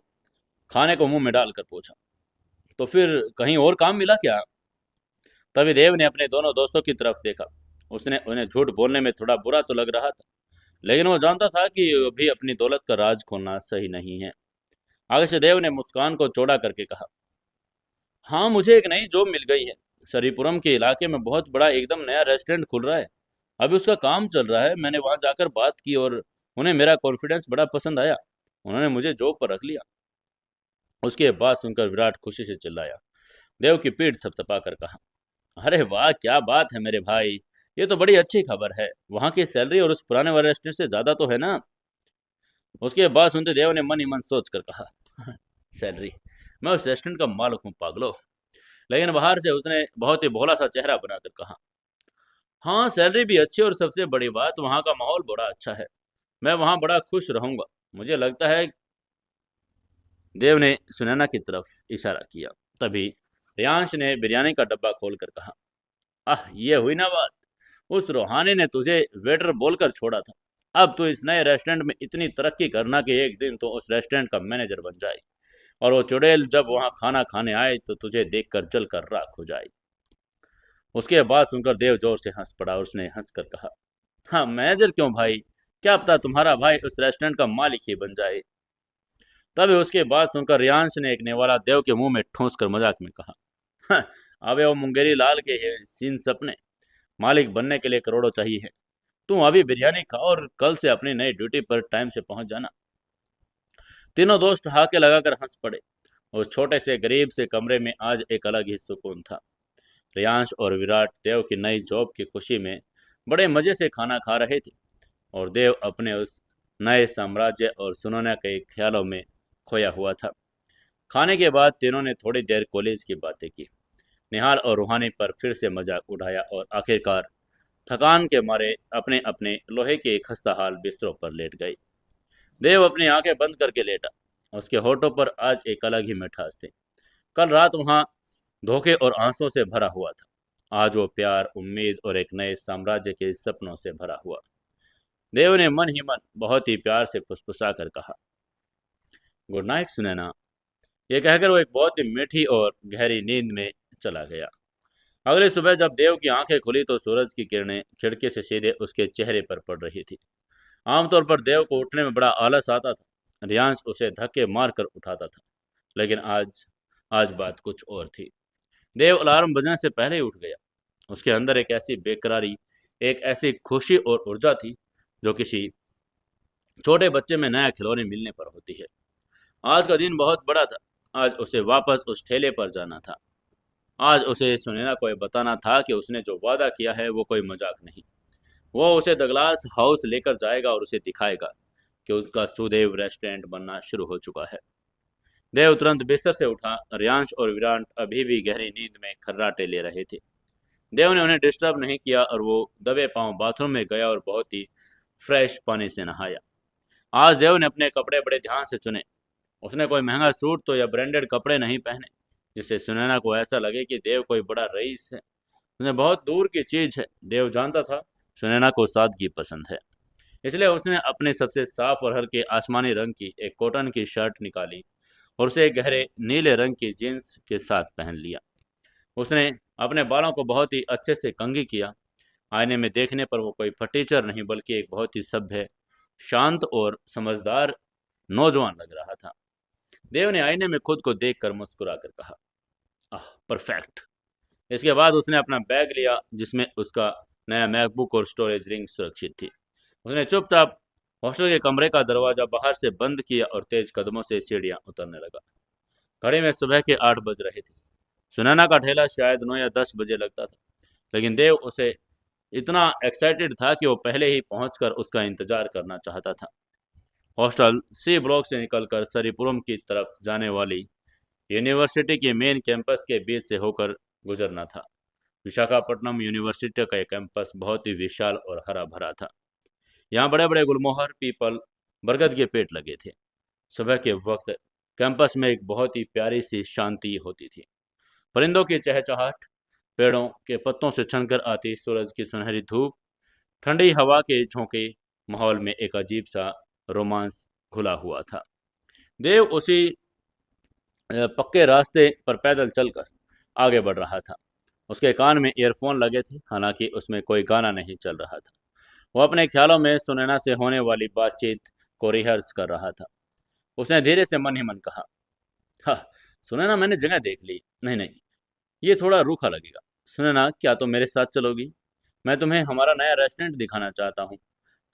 A: खाने को मुंह में डालकर पूछा, तो फिर कहीं और काम मिला क्या? तभी देव ने अपने दोनों दोस्तों की तरफ देखा। उसने उन्हें झूठ बोलने में थोड़ा बुरा तो लग रहा था, लेकिन वो जानता था कि अभी अपनी दौलत का राज खोलना सही नहीं है। आगे से देव ने मुस्कान को चौड़ा करके कहा, हाँ, मुझे एक नई जॉब मिल गई है। सरीपुरम के इलाके में बहुत बड़ा एकदम नया रेस्टोरेंट खुल रहा है। अभी उसका काम चल रहा है। मैंने वहां जाकर बात की और उन्हें मेरा कॉन्फिडेंस बड़ा पसंद आया। उन्होंने मुझे जॉब पर रख लिया। उसके बाद सुनकर विराट खुशी से चिल्लाया। देव की पीठ थपथपा कर कहा, अरे वाह, क्या बात है मेरे भाई, ये तो बड़ी अच्छी खबर है। वहां की सैलरी और उस पुराने वाले रेस्टोरेंट से ज्यादा तो है ना? उसके बाद सुनते देव ने मन ही मन सोच कर कहा, सैलरी? मैं उस रेस्टोरेंट का मालिक हूँ पागलो। लेकिन बाहर से उसने बहुत ही भोला सा चेहरा बनाकर कहा, हाँ, सैलरी भी अच्छी और सबसे बड़ी बात, वहाँ का माहौल बड़ा अच्छा है। मैं वहाँ बड़ा खुश रहूंगा। मुझे लगता है। देव ने सुनैना की तरफ इशारा किया। तभी रियांश ने बिरयानी का डब्बा खोलकर कहा, आह, ये हुई ना बात। उस रूहानी ने तुझे वेटर बोलकर छोड़ा था। अब तो इस नए रेस्टोरेंट में इतनी तरक्की करना कि एक दिन तो उस रेस्टोरेंट का मैनेजर बन जाए, और वो चुड़ैल जब वहां खाना खाने आए तो तुझे देखकर जलकर राख हो जाए। उसके बाद सुनकर देव जोर से हंस पड़ा और उसने हंसकर कहा, हाँ, मैनेजर क्यों भाई, क्या पता तुम्हारा भाई उस रेस्टोरेंट का मालिक ही बन जाए। तभी उसके बाद सुनकर रियांश ने एक नेवाला देव के मुंह में ठूंस कर मजाक में कहा, "हाँ, अबे वो मुंगेरी लाल के है सीन सपने। मालिक बनने के लिए करोड़ों चाहिए है। तू अभी बिरयानी खा और कल से अपनी नई ड्यूटी पर टाइम से पहुंच जाना।" तीनों दोस्त हाके लगाकर हंस पड़े। उस छोटे से गरीब से कमरे में आज एक अलग ही सुकून था। रियांश और विराट देव की नई जॉब की खुशी में बड़े मजे से खाना खा रहे थे, और देव अपने उस नए साम्राज्य और सुनौना के ख्यालों में खोया हुआ था। खाने के बाद तीनों ने थोड़ी देर कॉलेज की बातें की, निहाल और रूहानी पर फिर से मजाक उड़ाया और आखिरकार थकान के मारे अपने अपने लोहे के खस्ता हाल बिस्तरों पर लेट गए। देव अपनी आंखें बंद करके लेटा। उसके होठों पर आज एक अलग ही मिठास थी। कल रात वहां धोखे और आंसुओं से भरा हुआ था। आज वो प्यार, उम्मीद और एक नए साम्राज्य के सपनों से भरा हुआ। देव ने मन ही मन बहुत ही प्यार से फुसफुसा कर कहा, गुड नाइट सुनैना। ये कहकर वो एक बहुत ही मीठी और गहरी नींद में चला गया। अगली सुबह जब देव की आंखें खुली तो सूरज की किरणें खिड़की से सीधे उसके चेहरे पर पड़ रही थी। आमतौर पर देव को उठने में बड़ा आलस आता था। रियांश उसे धक्के मारकर उठाता था, लेकिन आज आज बात कुछ और थी। देव अलार्म बजने से पहले ही उठ गया। उसके अंदर एक ऐसी बेकरारी, एक ऐसी खुशी और ऊर्जा थी जो किसी छोटे बच्चे में नया खिलौने मिलने पर होती है। आज का दिन बहुत बड़ा था। आज उसे वापस उस ठेले पर जाना था। आज उसे सुनैना को ये बताना था कि उसने जो वादा किया है वो कोई मजाक नहीं। वो उसे द ग्लास हाउस लेकर जाएगा और उसे दिखाएगा कि उसका सुदेव रेस्टोरेंट बनना शुरू हो चुका है। देव तुरंत बिस्तर से उठा। रियांश और विराट अभी भी गहरी नींद में खर्राटे ले रहे थे। देव ने उन्हें डिस्टर्ब नहीं किया और वो दबे पांव बाथरूम में गया और बहुत ही फ्रेश पानी से नहाया। आज देव ने अपने कपड़े बड़े ध्यान से चुने। उसने कोई महंगा सूट तो या ब्रांडेड कपड़े नहीं पहने, जिससे सुनैना को ऐसा लगे कि देव कोई बड़ा रईस है। उन्हें बहुत दूर की चीज है। देव जानता था सुनैना को सादगी पसंद है, इसलिए उसने अपने सबसे साफ और हल्के आसमानी रंग की एक कॉटन की शर्ट निकाली और उसे एक गहरे नीले रंग की जीन्स के साथ पहन लिया। उसने अपने बालों को बहुत ही अच्छे से कंघी किया। आईने में देखने पर वो कोई फटीचर नहीं बल्कि एक बहुत ही सभ्य, शांत और समझदार नौजवान लग रहा था। देव ने आईने में खुद को देखकर मुस्कुरा कर कहा, आह, परफेक्ट। इसके बाद उसने अपना बैग लिया जिसमें उसका नया मैकबुक और स्टोरेज रिंग सुरक्षित थी। उसने चुपचाप हॉस्टल के कमरे का दरवाजा बाहर से बंद किया और तेज कदमों से सीढ़ियां उतरने लगा। घड़ी में सुबह के 8 बज रहे थे। सुनैना का ठेला शायद 9 या 10 बजे लगता था, लेकिन देव उसे इतना एक्साइटेड था कि वो पहले ही पहुंचकर उसका इंतजार करना चाहता था। हॉस्टल सी ब्लॉक से निकलकर सरीपुरम की तरफ जाने वाली यूनिवर्सिटी के मेन कैंपस के बीच से होकर गुजरना था। विशाखापट्टनम यूनिवर्सिटी का कैंपस बहुत ही विशाल और हरा भरा था। यहाँ बड़े बड़े गुलमोहर, पीपल, बरगद के पेड़ लगे थे। सुबह के वक्त कैंपस में एक बहुत ही प्यारी सी शांति होती थी। परिंदों की चहचहाट, पेड़ों के पत्तों से छनकर आती सूरज की सुनहरी धूप, ठंडी हवा के झोंके, माहौल में एक अजीब सा रोमांस घुला हुआ था। देव उसी पक्के रास्ते पर पैदल चलकर आगे बढ़ रहा था। उसके कान में ईयरफोन लगे थे, हालांकि उसमें कोई गाना नहीं चल रहा था। वो अपने ख्यालों में सुनैना से होने वाली बातचीत को रिहर्स कर रहा था। उसने धीरे से मन ही मन कहा, हाँ सुनैना, मैंने जगह देख ली। नहीं नहीं, ये थोड़ा रूखा लगेगा। सुनैना, क्या तुम मेरे साथ चलोगी? मैं तुम्हें हमारा नया रेस्टोरेंट दिखाना चाहता हूँ।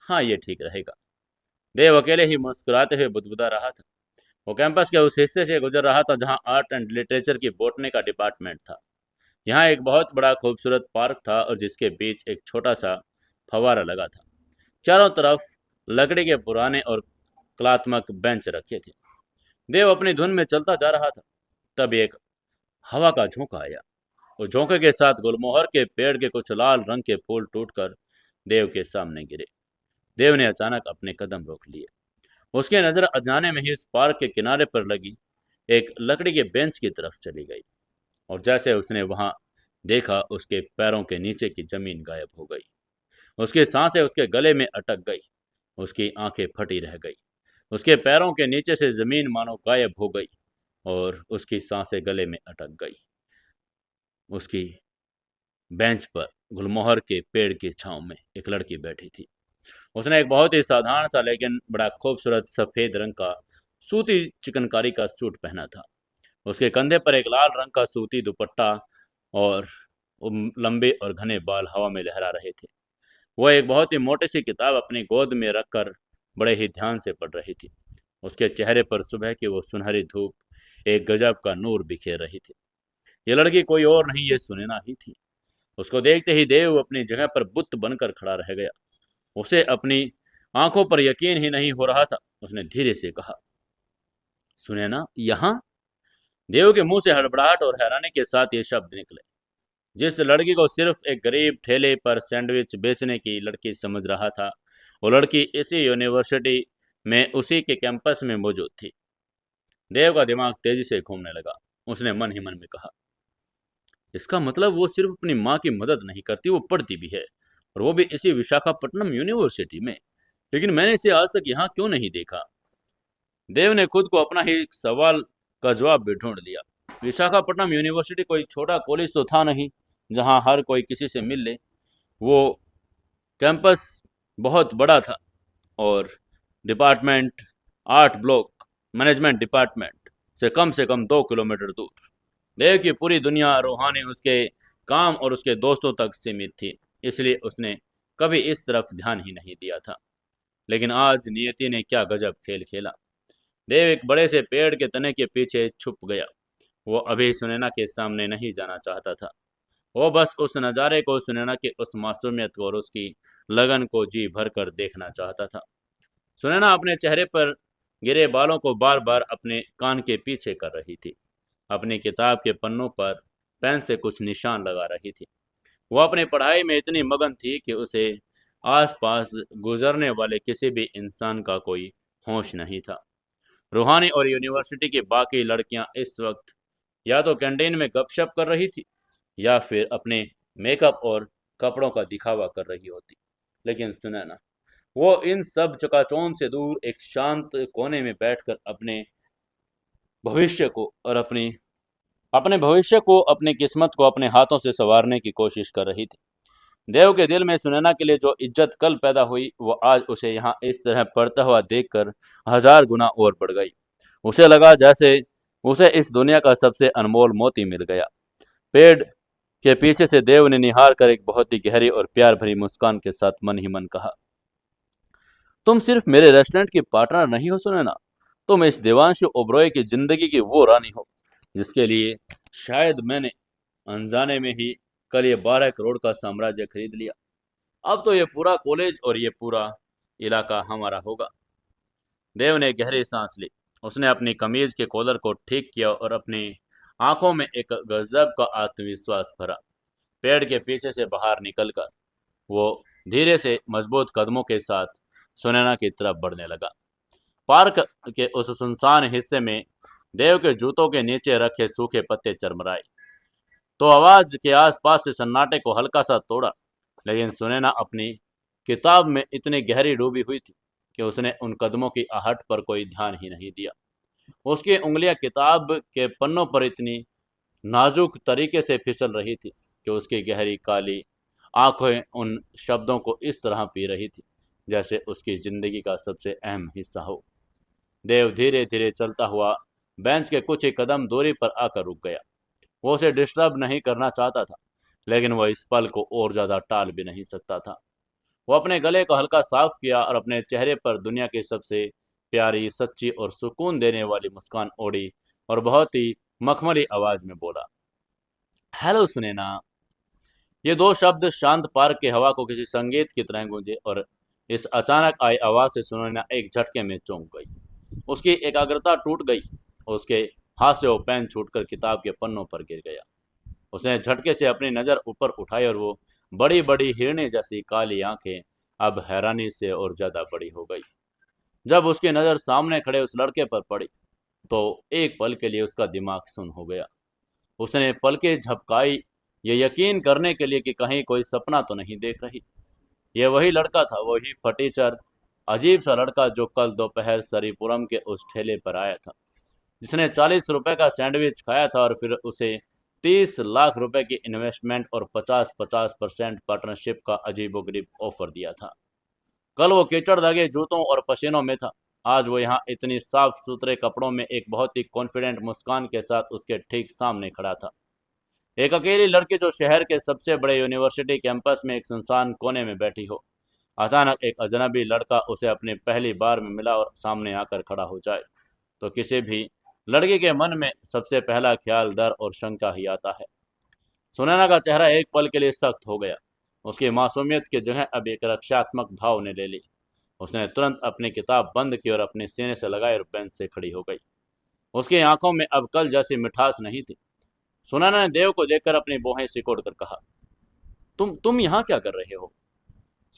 A: हाँ, ये ठीक रहेगा। देव अकेले ही मुस्कुराते हुए बुदबुदा रहा था। वो कैंपस के उस हिस्से से गुजर रहा था जहाँ आर्ट एंड लिटरेचर की बोटनी का डिपार्टमेंट था। यहाँ एक बहुत बड़ा खूबसूरत पार्क था और जिसके बीच एक छोटा सा फव्वारा लगा था। चारों तरफ लकड़ी के पुराने और कलात्मक बेंच रखे थे। देव अपनी धुन में चलता जा रहा था। तब एक हवा का झोंका आया। उस झोंके के साथ गुलमोहर के पेड़ के कुछ लाल रंग के फूल टूटकर देव के सामने गिरे। देव ने अचानक अपने कदम रोक लिए। उसकी नजर अजाने में ही उस पार्क के किनारे पर लगी एक लकड़ी के बेंच की तरफ चली गई, और जैसे उसने वहां देखा, उसके पैरों के नीचे की जमीन गायब हो गई। उसकी सांसें उसके गले में अटक गई। उसकी आंखें फटी रह गई। उसके पैरों के नीचे से जमीन मानो गायब हो गई और उसकी सांसें गले में अटक गई। उसकी बेंच पर गुलमोहर के पेड़ की छांव में एक लड़की बैठी थी। उसने एक बहुत ही साधारण सा लेकिन बड़ा खूबसूरत सफेद रंग का सूती चिकनकारी का सूट पहना था। उसके कंधे पर एक लाल रंग का सूती दुपट्टा और लंबे और घने बाल हवा में लहरा रहे थे। वह एक बहुत ही मोटी सी किताब अपनी गोद में रखकर बड़े ही ध्यान से पढ़ रही थी। उसके चेहरे पर सुबह की वो सुनहरी धूप एक गजब का नूर बिखेर रही थी। ये लड़की कोई और नहीं, ये सुनैना ही थी। उसको देखते ही देव अपनी जगह पर बुत बनकर खड़ा रह गया। उसे अपनी आंखों पर यकीन ही नहीं हो रहा था। उसने धीरे से कहा, सुनैना, यहाँ? देव के मुंह से हड़बड़ाहट और हैरानी के साथ ये शब्द निकले। जिस लड़की को सिर्फ एक गरीब ठेले पर सैंडविच बेचने की लड़की समझ रहा था, वो लड़की इसी यूनिवर्सिटी में उसी के कैंपस में मौजूद थी। देव का दिमाग तेजी से घूमने लगा। उसने मन ही मन में कहा, इसका मतलब वो सिर्फ अपनी माँ की मदद नहीं करती, वो पढ़ती भी है, और वो भी इसी विशाखापट्टनम यूनिवर्सिटी में। लेकिन मैंने इसे आज तक यहाँ क्यों नहीं देखा? देव ने खुद को अपना ही एक सवाल का जवाब भी ढूंढ लिया। विशाखापट्टनम यूनिवर्सिटी कोई छोटा कॉलेज तो था नहीं जहाँ हर कोई किसी से मिल ले। वो कैंपस बहुत बड़ा था, और department, art block, management department से कम 2 किलोमीटर दूर। देव की पूरी दुनिया रूहानी उसके काम और उसके दोस्तों तक सीमित थी, इसलिए उसने कभी इस तरफ ध्यान ही नहीं दिया था। लेकिन आज नियति ने क्या गजब खेल खेला। देव एक बड़े से पेड़ के तने के पीछे छुप गया। वो अभी सुनैना के सामने नहीं जाना चाहता था। वो बस उस नज़ारे को, सुनैना की उस मासूमियत को और उसकी लगन को जी भर कर देखना चाहता था। सुनैना अपने चेहरे पर गिरे बालों को बार बार अपने कान के पीछे कर रही थी। अपनी किताब के पन्नों पर पेन से कुछ निशान लगा रही थी। वो अपनी पढ़ाई में इतनी मगन थी कि उसे आसपास गुजरने वाले किसी भी इंसान का कोई होश नहीं था। रूहानी और यूनिवर्सिटी की बाकी लड़कियां इस वक्त या तो कैंटीन में गपशप कर रही थी या फिर अपने मेकअप और कपड़ों का दिखावा कर रही होती। लेकिन सुनैना, वो इन सब चकाचौंध से दूर एक शांत कोने में बैठकर भविष्य को और अपने भविष्य को, अपनी किस्मत को अपने हाथों से संवारने की कोशिश कर रही थी। देव के दिल में सुनैना के लिए जो इज्जत कल पैदा हुई, वो आज उसे यहाँ इस तरह पड़ता हुआ देखकर 1000 गुना और बढ़ गई। उसे लगा जैसे उसे इस दुनिया का सबसे अनमोल मोती मिल गया। पेड़ के पीछे से देव ने निहार कर एक बहुत ही गहरी और प्यार भरी मुस्कान के साथ मन ही मन कहा, तुम सिर्फ मेरे रेस्टोरेंट की पार्टनर नहीं हो सुनैना, तुम इस देवांशु ओबरॉय की जिंदगी की वो रानी हो जिसके लिए शायद मैंने अनजाने में ही कल ये 12 करोड़ का साम्राज्य खरीद लिया। अब तो ये पूरा कॉलेज और ये पूरा इलाका हमारा होगा। देव ने गहरी सांस ली। उसने अपनी कमीज के कॉलर को ठीक किया और अपनी आंखों में एक गजब का आत्मविश्वास भरा। पेड़ के पीछे से बाहर निकलकर वो धीरे से मजबूत कदमों के साथ सुनैना की तरफ बढ़ने लगा। पार्क के उस सुनसान हिस्से में देव के जूतों के नीचे रखे सूखे पत्ते चरमराए तो आवाज के आसपास से सन्नाटे को हल्का सा तोड़ा। लेकिन सुनैना अपनी किताब में इतनी गहरी डूबी हुई थी कि उसने उन कदमों की आहट पर कोई ध्यान ही नहीं दिया। उसकी उंगलियां किताब के पन्नों पर इतनी नाजुक तरीके से फिसल रही थी कि उसकी गहरी काली आंखें उन शब्दों को इस तरह पी रही थी जैसे उसकी जिंदगी का सबसे अहम हिस्सा हो। देव धीरे धीरे चलता हुआ बेंच के कुछ ही कदम दूरी पर आकर रुक गया। वो उसे डिस्टर्ब नहीं करना चाहता था, लेकिन वह इस पल को और ज्यादा टाल भी नहीं सकता था। वो अपने गले को हल्का साफ किया और अपने चेहरे पर दुनिया की सबसे प्यारी, सच्ची और सुकून देने वाली मुस्कान ओढ़ी और बहुत ही मखमली आवाज में बोला, हेलो सुनैना। ये दो शब्द शांत पार्क की हवा को किसी संगीत की तरह गूंजे और इस अचानक आई आवाज से सुनैना एक झटके में चौंक गई। उसकी एकाग्रता टूट गई। उसके हाथ से वो पेन छूटकर किताब के पन्नों पर गिर गया। उसने झटके से अपनी नज़र ऊपर उठाई और वो बड़ी बड़ी हिरनी जैसी काली आंखें अब हैरानी से और ज़्यादा बड़ी हो गई। जब उसकी नज़र सामने खड़े उस लड़के पर पड़ी तो एक पल के लिए उसका दिमाग सुन्न हो गया। उसने पलकें झपकाई, ये यकीन करने के लिए कि कहीं कोई सपना तो नहीं देख रही। यह वही लड़का था, वही फटीचर अजीब सा लड़का जो कल दोपहर सरीपुरम के उस ठेले पर आया था, जिसने 40 रुपए का सैंडविच खाया था और फिर उसे 30 लाख रुपए की इन्वेस्टमेंट और 50-50% पार्टनरशिप का अजीबोगरीब ऑफर दिया था। कल वो कीचड़ दागे जूतों और पसीनों में था। आज वो यहाँ इतनी साफ सुथरे कपड़ों में एक बहुत ही कॉन्फिडेंट मुस्कान के साथ उसके ठीक सामने खड़ा था। एक अकेली लड़की जो शहर के सबसे बड़े यूनिवर्सिटी कैंपस में एक सुनसान कोने में बैठी हो। अचानक एक अजनबी लड़का उसे अपनी पहली बार में मिला और सामने आकर खड़ा हो जाए तो किसी भी लड़के के मन में सबसे पहला ख्याल डर और शंका ही आता है। सुनैना का चेहरा एक पल के लिए सख्त हो गया। उसकी मासूमियत की जगह अब एक रक्षात्मक भाव ने ले ली। उसने तुरंत अपनी किताब बंद की और अपने सीने से लगाए और बेंच से खड़ी हो गई। उसकी आंखों में अब कल जैसी मिठास नहीं थी। सुनैना ने देव को देखकर अपनी भौहें सिकोड़ कर कहा, तुम यहाँ क्या कर रहे हो?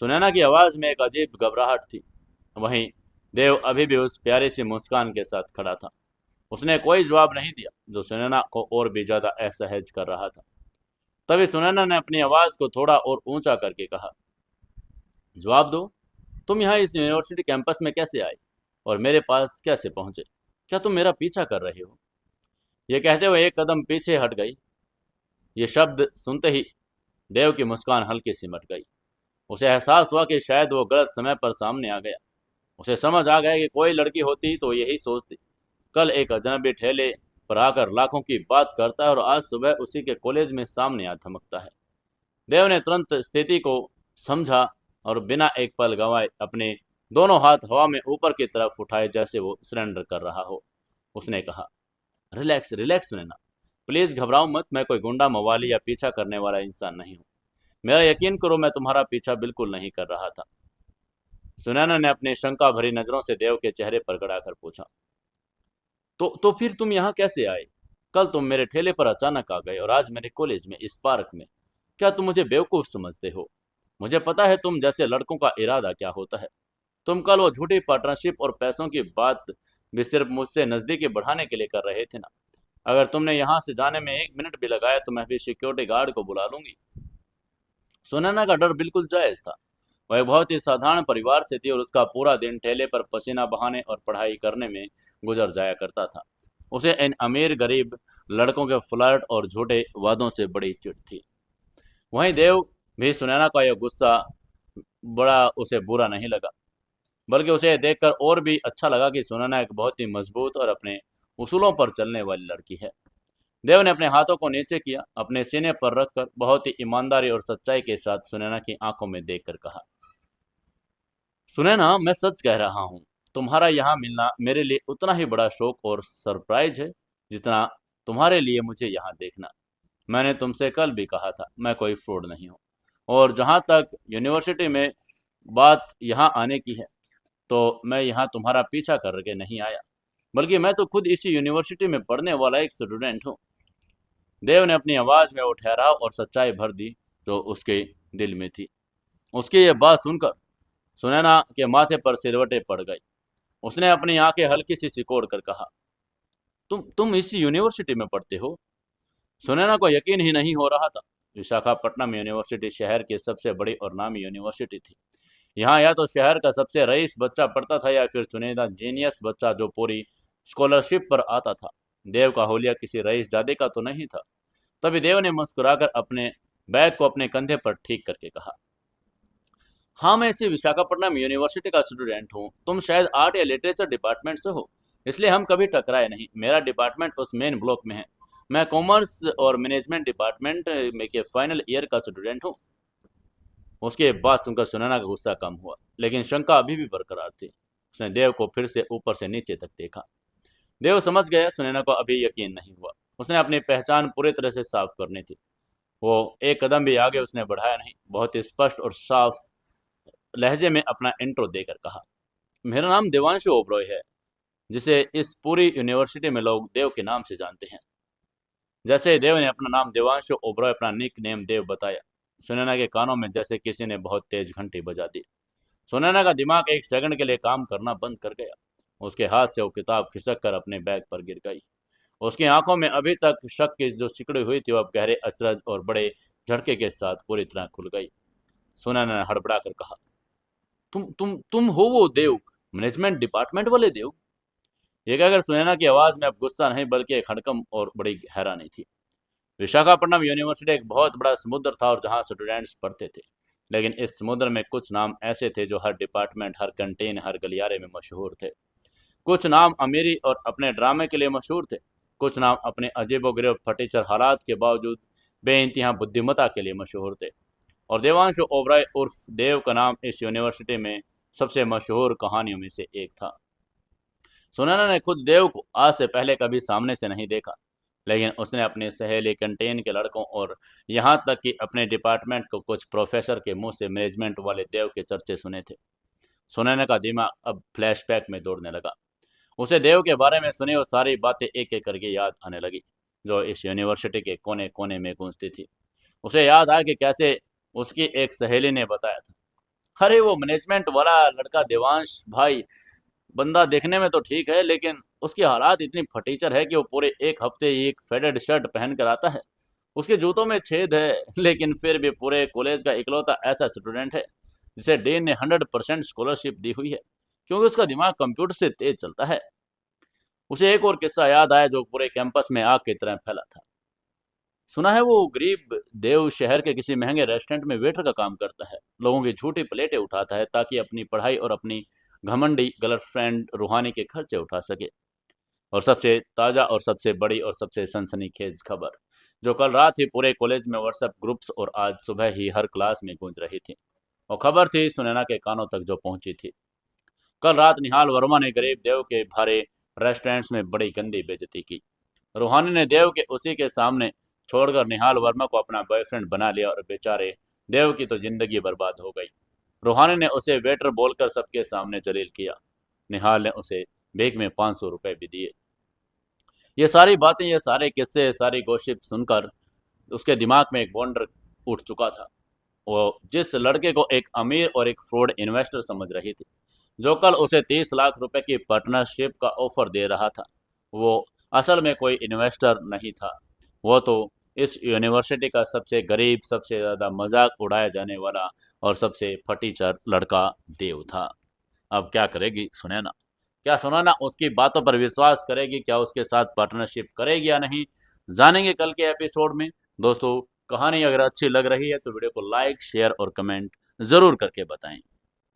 A: सुनैना की आवाज में एक अजीब घबराहट थी। वहीं देव अभी भी उस प्यारी सी मुस्कान के साथ खड़ा था। उसने कोई जवाब नहीं दिया, जो सुनैना को और भी ज्यादा असहज कर रहा था। तभी सुनैना ने अपनी आवाज को थोड़ा और ऊंचा करके कहा, जवाब दो, तुम यहाँ इस यूनिवर्सिटी कैंपस में कैसे आए और मेरे पास कैसे पहुंचे? क्या तुम मेरा पीछा कर रहे हो? यह कहते हुए एक कदम पीछे हट गई। ये शब्द सुनते ही देव की मुस्कान हल्की सिमट गई। उसे एहसास हुआ कि शायद वो गलत समय पर सामने आ गया। उसे समझ आ गया कि कोई लड़की होती तो यही सोचती। कल एक अजनबी ठेले पर आकर लाखों की बात करता है और आज सुबह उसी के कॉलेज में सामने आ धमकता है। देव ने तुरंत स्थिति को समझा और बिना एक पल गंवाए अपने दोनों हाथ हवा में ऊपर की तरफ उठाए जैसे वो सरेंडर कर रहा हो। उसने कहा, रिलैक्स रिलैक्स नैना, प्लीज घबराओ मत। मैं कोई गुंडा, मवाली या पीछा करने वाला इंसान नहीं हूँ। मेरा यकीन करो, मैं तुम्हारा पीछा बिल्कुल नहीं कर रहा था। सुनैना ने अपनी शंका भरी नजरों से देव के चेहरे पर गड़ाकर पूछा, तो फिर तुम यहाँ कैसे आए? कल तुम मेरे ठेले पर अचानक आ गए और आज मेरे कॉलेज में, इस पार्क में। क्या तुम मुझे बेवकूफ समझते हो? मुझे पता है तुम जैसे लड़कों का इरादा क्या होता है। तुम कल वो झूठी पार्टनरशिप और पैसों की बात भी सिर्फ मुझसे नजदीकी बढ़ाने के लिए कर रहे थे ना। अगर तुमने यहाँ से जाने में 1 मिनट भी लगाया तो मैं भी सिक्योरिटी गार्ड को बुला लूंगी। सुनैना का डर बिल्कुल जायज था। वह एक बहुत ही साधारण परिवार से थी और उसका पूरा दिन ठेले पर पसीना बहाने और पढ़ाई करने में गुजर जाया करता था। उसे इन अमीर गरीब लड़कों के फ्लर्ट और झूठे वादों से बड़ी चिढ़ थी। वहीं देव भी सुनैना का यह गुस्सा बड़ा उसे बुरा नहीं लगा, बल्कि उसे यह देखकर और भी अच्छा लगा कि सुनैना एक बहुत ही मजबूत और अपने उसूलों पर चलने वाली लड़की है। देव ने अपने हाथों को नीचे किया, अपने सीने पर रखकर बहुत ही ईमानदारी और सच्चाई के साथ सुनैना की आंखों में देखकर कहा, सुनैना, मैं सच कह रहा हूँ। तुम्हारा यहाँ मिलना मेरे लिए उतना ही बड़ा शौक और सरप्राइज है जितना तुम्हारे लिए मुझे यहाँ देखना। मैंने तुमसे कल भी कहा था, मैं कोई फ्रॉड नहीं हूँ। और जहाँ तक यूनिवर्सिटी में बात यहाँ आने की है, तो मैं यहाँ तुम्हारा पीछा करके नहीं आया, बल्कि मैं तो खुद इसी यूनिवर्सिटी में पढ़ने वाला एक स्टूडेंट हूँ। देव ने अपनी आवाज में वो ठहराव और सच्चाई भर दी जो उसके दिल में थी। उसकी ये बात सुनकर सुनैना के माथे पर सिरवटें पड़ गई। उसने अपनी आंखें हल्की सी सिकोड़ कर कहा, तुम इसी यूनिवर्सिटी में पढ़ते हो? सुनैना को यकीन ही नहीं हो रहा था। विशाखापट्टनम यूनिवर्सिटी शहर की सबसे बड़ी और नामी यूनिवर्सिटी थी। यहाँ या तो शहर का सबसे रईस बच्चा पढ़ता था या फिर चुनिंदा जीनियस बच्चा जो पूरी स्कॉलरशिप पर आता था। देव का होलिया किसी रईस जादे का तो नहीं था। तभी देव ने मुस्कुराकर अपने बैग को अपने कंधे पर ठीक करके कहा, हाँ, मैं इसी विशाखापट्टनम यूनिवर्सिटी का स्टूडेंट हूँ। तुम शायद आर्ट या लिटरेचर डिपार्टमेंट से हो, इसलिए हम कभी टकराए नहीं। मेरा डिपार्टमेंट उस मेन ब्लॉक में है। मैं कॉमर्स और मैनेजमेंट डिपार्टमेंट में के फाइनल ईयर का स्टूडेंट हूँ। उसके बात सुनकर सुनैना का गुस्सा कम हुआ, लेकिन शंका अभी भी बरकरार थी। उसने देव को फिर से ऊपर से नीचे तक देखा। देव समझ गया सुनैना को अभी यकीन नहीं हुआ। उसने अपनी पहचान पूरी तरह से साफ करनी थी। वो एक कदम भी आगे उसने बढ़ाया नहीं। बहुत ही स्पष्ट और साफ लहजे में अपना इंट्रो देकर कहा, मेरा नाम देवांशु ओबरॉय है, जिसे इस पूरी यूनिवर्सिटी में लोग देव के नाम से जानते हैं। जैसे देव ने अपना नाम देवांशु ओबरॉय, अपना निक नेम देव बताया, सुनैना के कानों में जैसे किसी ने बहुत तेज घंटी बजा दी। सुनैना का दिमाग एक सेकंड के लिए काम करना बंद कर गया। उसके हाथ से वो किताब खिसक कर अपने बैग पर गिर गई। उसकी आंखों में अभी तक शक की जो सिकड़ी हुई थी, वो अब गहरे अचरज और बड़े झटके के साथ पूरी तरह खुल गई। सुनैना ने हड़बड़ा कर कहा, तुम हो वो देव, मैनेजमेंट डिपार्टमेंट वाले देव? ये कहकर सुनैना की आवाज में अब गुस्सा नहीं बल्कि एक हड़कम और बड़ी हैरानी थी। विशाखापट्टनम यूनिवर्सिटी एक बहुत बड़ा समुद्र था और जहाँ स्टूडेंट्स पढ़ते थे, लेकिन इस समुद्र में कुछ नाम ऐसे थे जो हर डिपार्टमेंट, हर कैंटीन, हर गलियारे में मशहूर थे। कुछ नाम अमीरी और अपने ड्रामे के लिए मशहूर थे। कुछ नाम अपने अजीबोगरीब फटीचर हालात के बावजूद बेइंतहा बुद्धिमत्ता के लिए मशहूर थे। और देवांशु ओबराय उर्फ देव का नाम इस यूनिवर्सिटी में सबसे मशहूर कहानियों में से एक था। सुनैना ने खुद देव को आज से पहले कभी सामने से नहीं देखा, लेकिन उसने अपने सहेली, कैंटीन के लड़कों और यहाँ तक कि अपने डिपार्टमेंट को कुछ प्रोफेसर के मुंह से मैनेजमेंट वाले देव के चर्चे सुने थे। सुनैना का दिमाग अब फ्लैशबैक में दौड़ने लगा। उसे देव के बारे में सुनी वो सारी बातें एक एक करके याद आने लगी, जो इस यूनिवर्सिटी के कोने कोने में गूंजती थी। उसे याद आया कि कैसे उसकी एक सहेली ने बताया था, अरे वो मैनेजमेंट वाला लड़का देवांश भाई, बंदा देखने में तो ठीक है, लेकिन उसकी हालात इतनी फटीचर है कि वो पूरे एक हफ्ते एक फेडेड शर्ट पहन कर आता है। उसके जूतों में छेद है, लेकिन फिर भी पूरे कॉलेज का इकलौता ऐसा स्टूडेंट है जिसे डीन ने 100% स्कॉलरशिप दी हुई है, क्योंकि उसका दिमाग कंप्यूटर से तेज चलता है। उसे एक और किस्सा याद आया जो पूरे कैंपस में आग की तरह फैला था। सुना है वो गरीब देव शहर के किसी महंगे रेस्टोरेंट में वेटर का काम करता है, लोगों की झूठी प्लेटें उठाता है ताकि अपनी पढ़ाई और अपनी घमंडी गर्लफ्रेंड रूहानी के खर्चे उठा सके। और सबसे ताज़ा और सबसे बड़ी और सबसे सनसनीखेज खबर जो कल रात ही पूरे कॉलेज में व्हाट्सएप ग्रुप्स और आज सुबह ही हर क्लास में गूंज रही थी, वो खबर थी सुनैना के कानों तक जो पहुंची थी। कल रात निहाल वर्मा ने गरीब देव के भारे रेस्टोरेंट्स में बड़ी गंदी बेइज्जती की। रूहानी ने देव के उसी के सामने छोड़कर निहाल वर्मा को अपना बॉयफ्रेंड बना लिया और बेचारे देव की तो जिंदगी बर्बाद हो गई। रूहानी ने उसे वेटर बोलकर सबके सामने जलील किया। निहाल ने उसे बेग में 500 रुपए भी दिए। ये सारी बातें, ये सारे किस्से, सारी गॉसिप सुनकर उसके दिमाग में एक वंडर उठ चुका था। वो जिस लड़के को एक अमीर और एक फ्रॉड इन्वेस्टर समझ रही थी, जो कल उसे 30 लाख रुपए की पार्टनरशिप का ऑफर दे रहा था, वो असल में कोई इन्वेस्टर नहीं था। वो तो इस यूनिवर्सिटी का सबसे गरीब, सबसे ज़्यादा मजाक उड़ाया जाने वाला और सबसे फटीचर लड़का देव था। अब क्या करेगी सुनैना? क्या सुनैना उसकी बातों पर विश्वास करेगी? क्या उसके साथ पार्टनरशिप करेगी या नहीं? जानेंगे कल के एपिसोड में। दोस्तों, कहानी अगर अच्छी लग रही है तो वीडियो को लाइक, शेयर और कमेंट ज़रूर करके बताएं।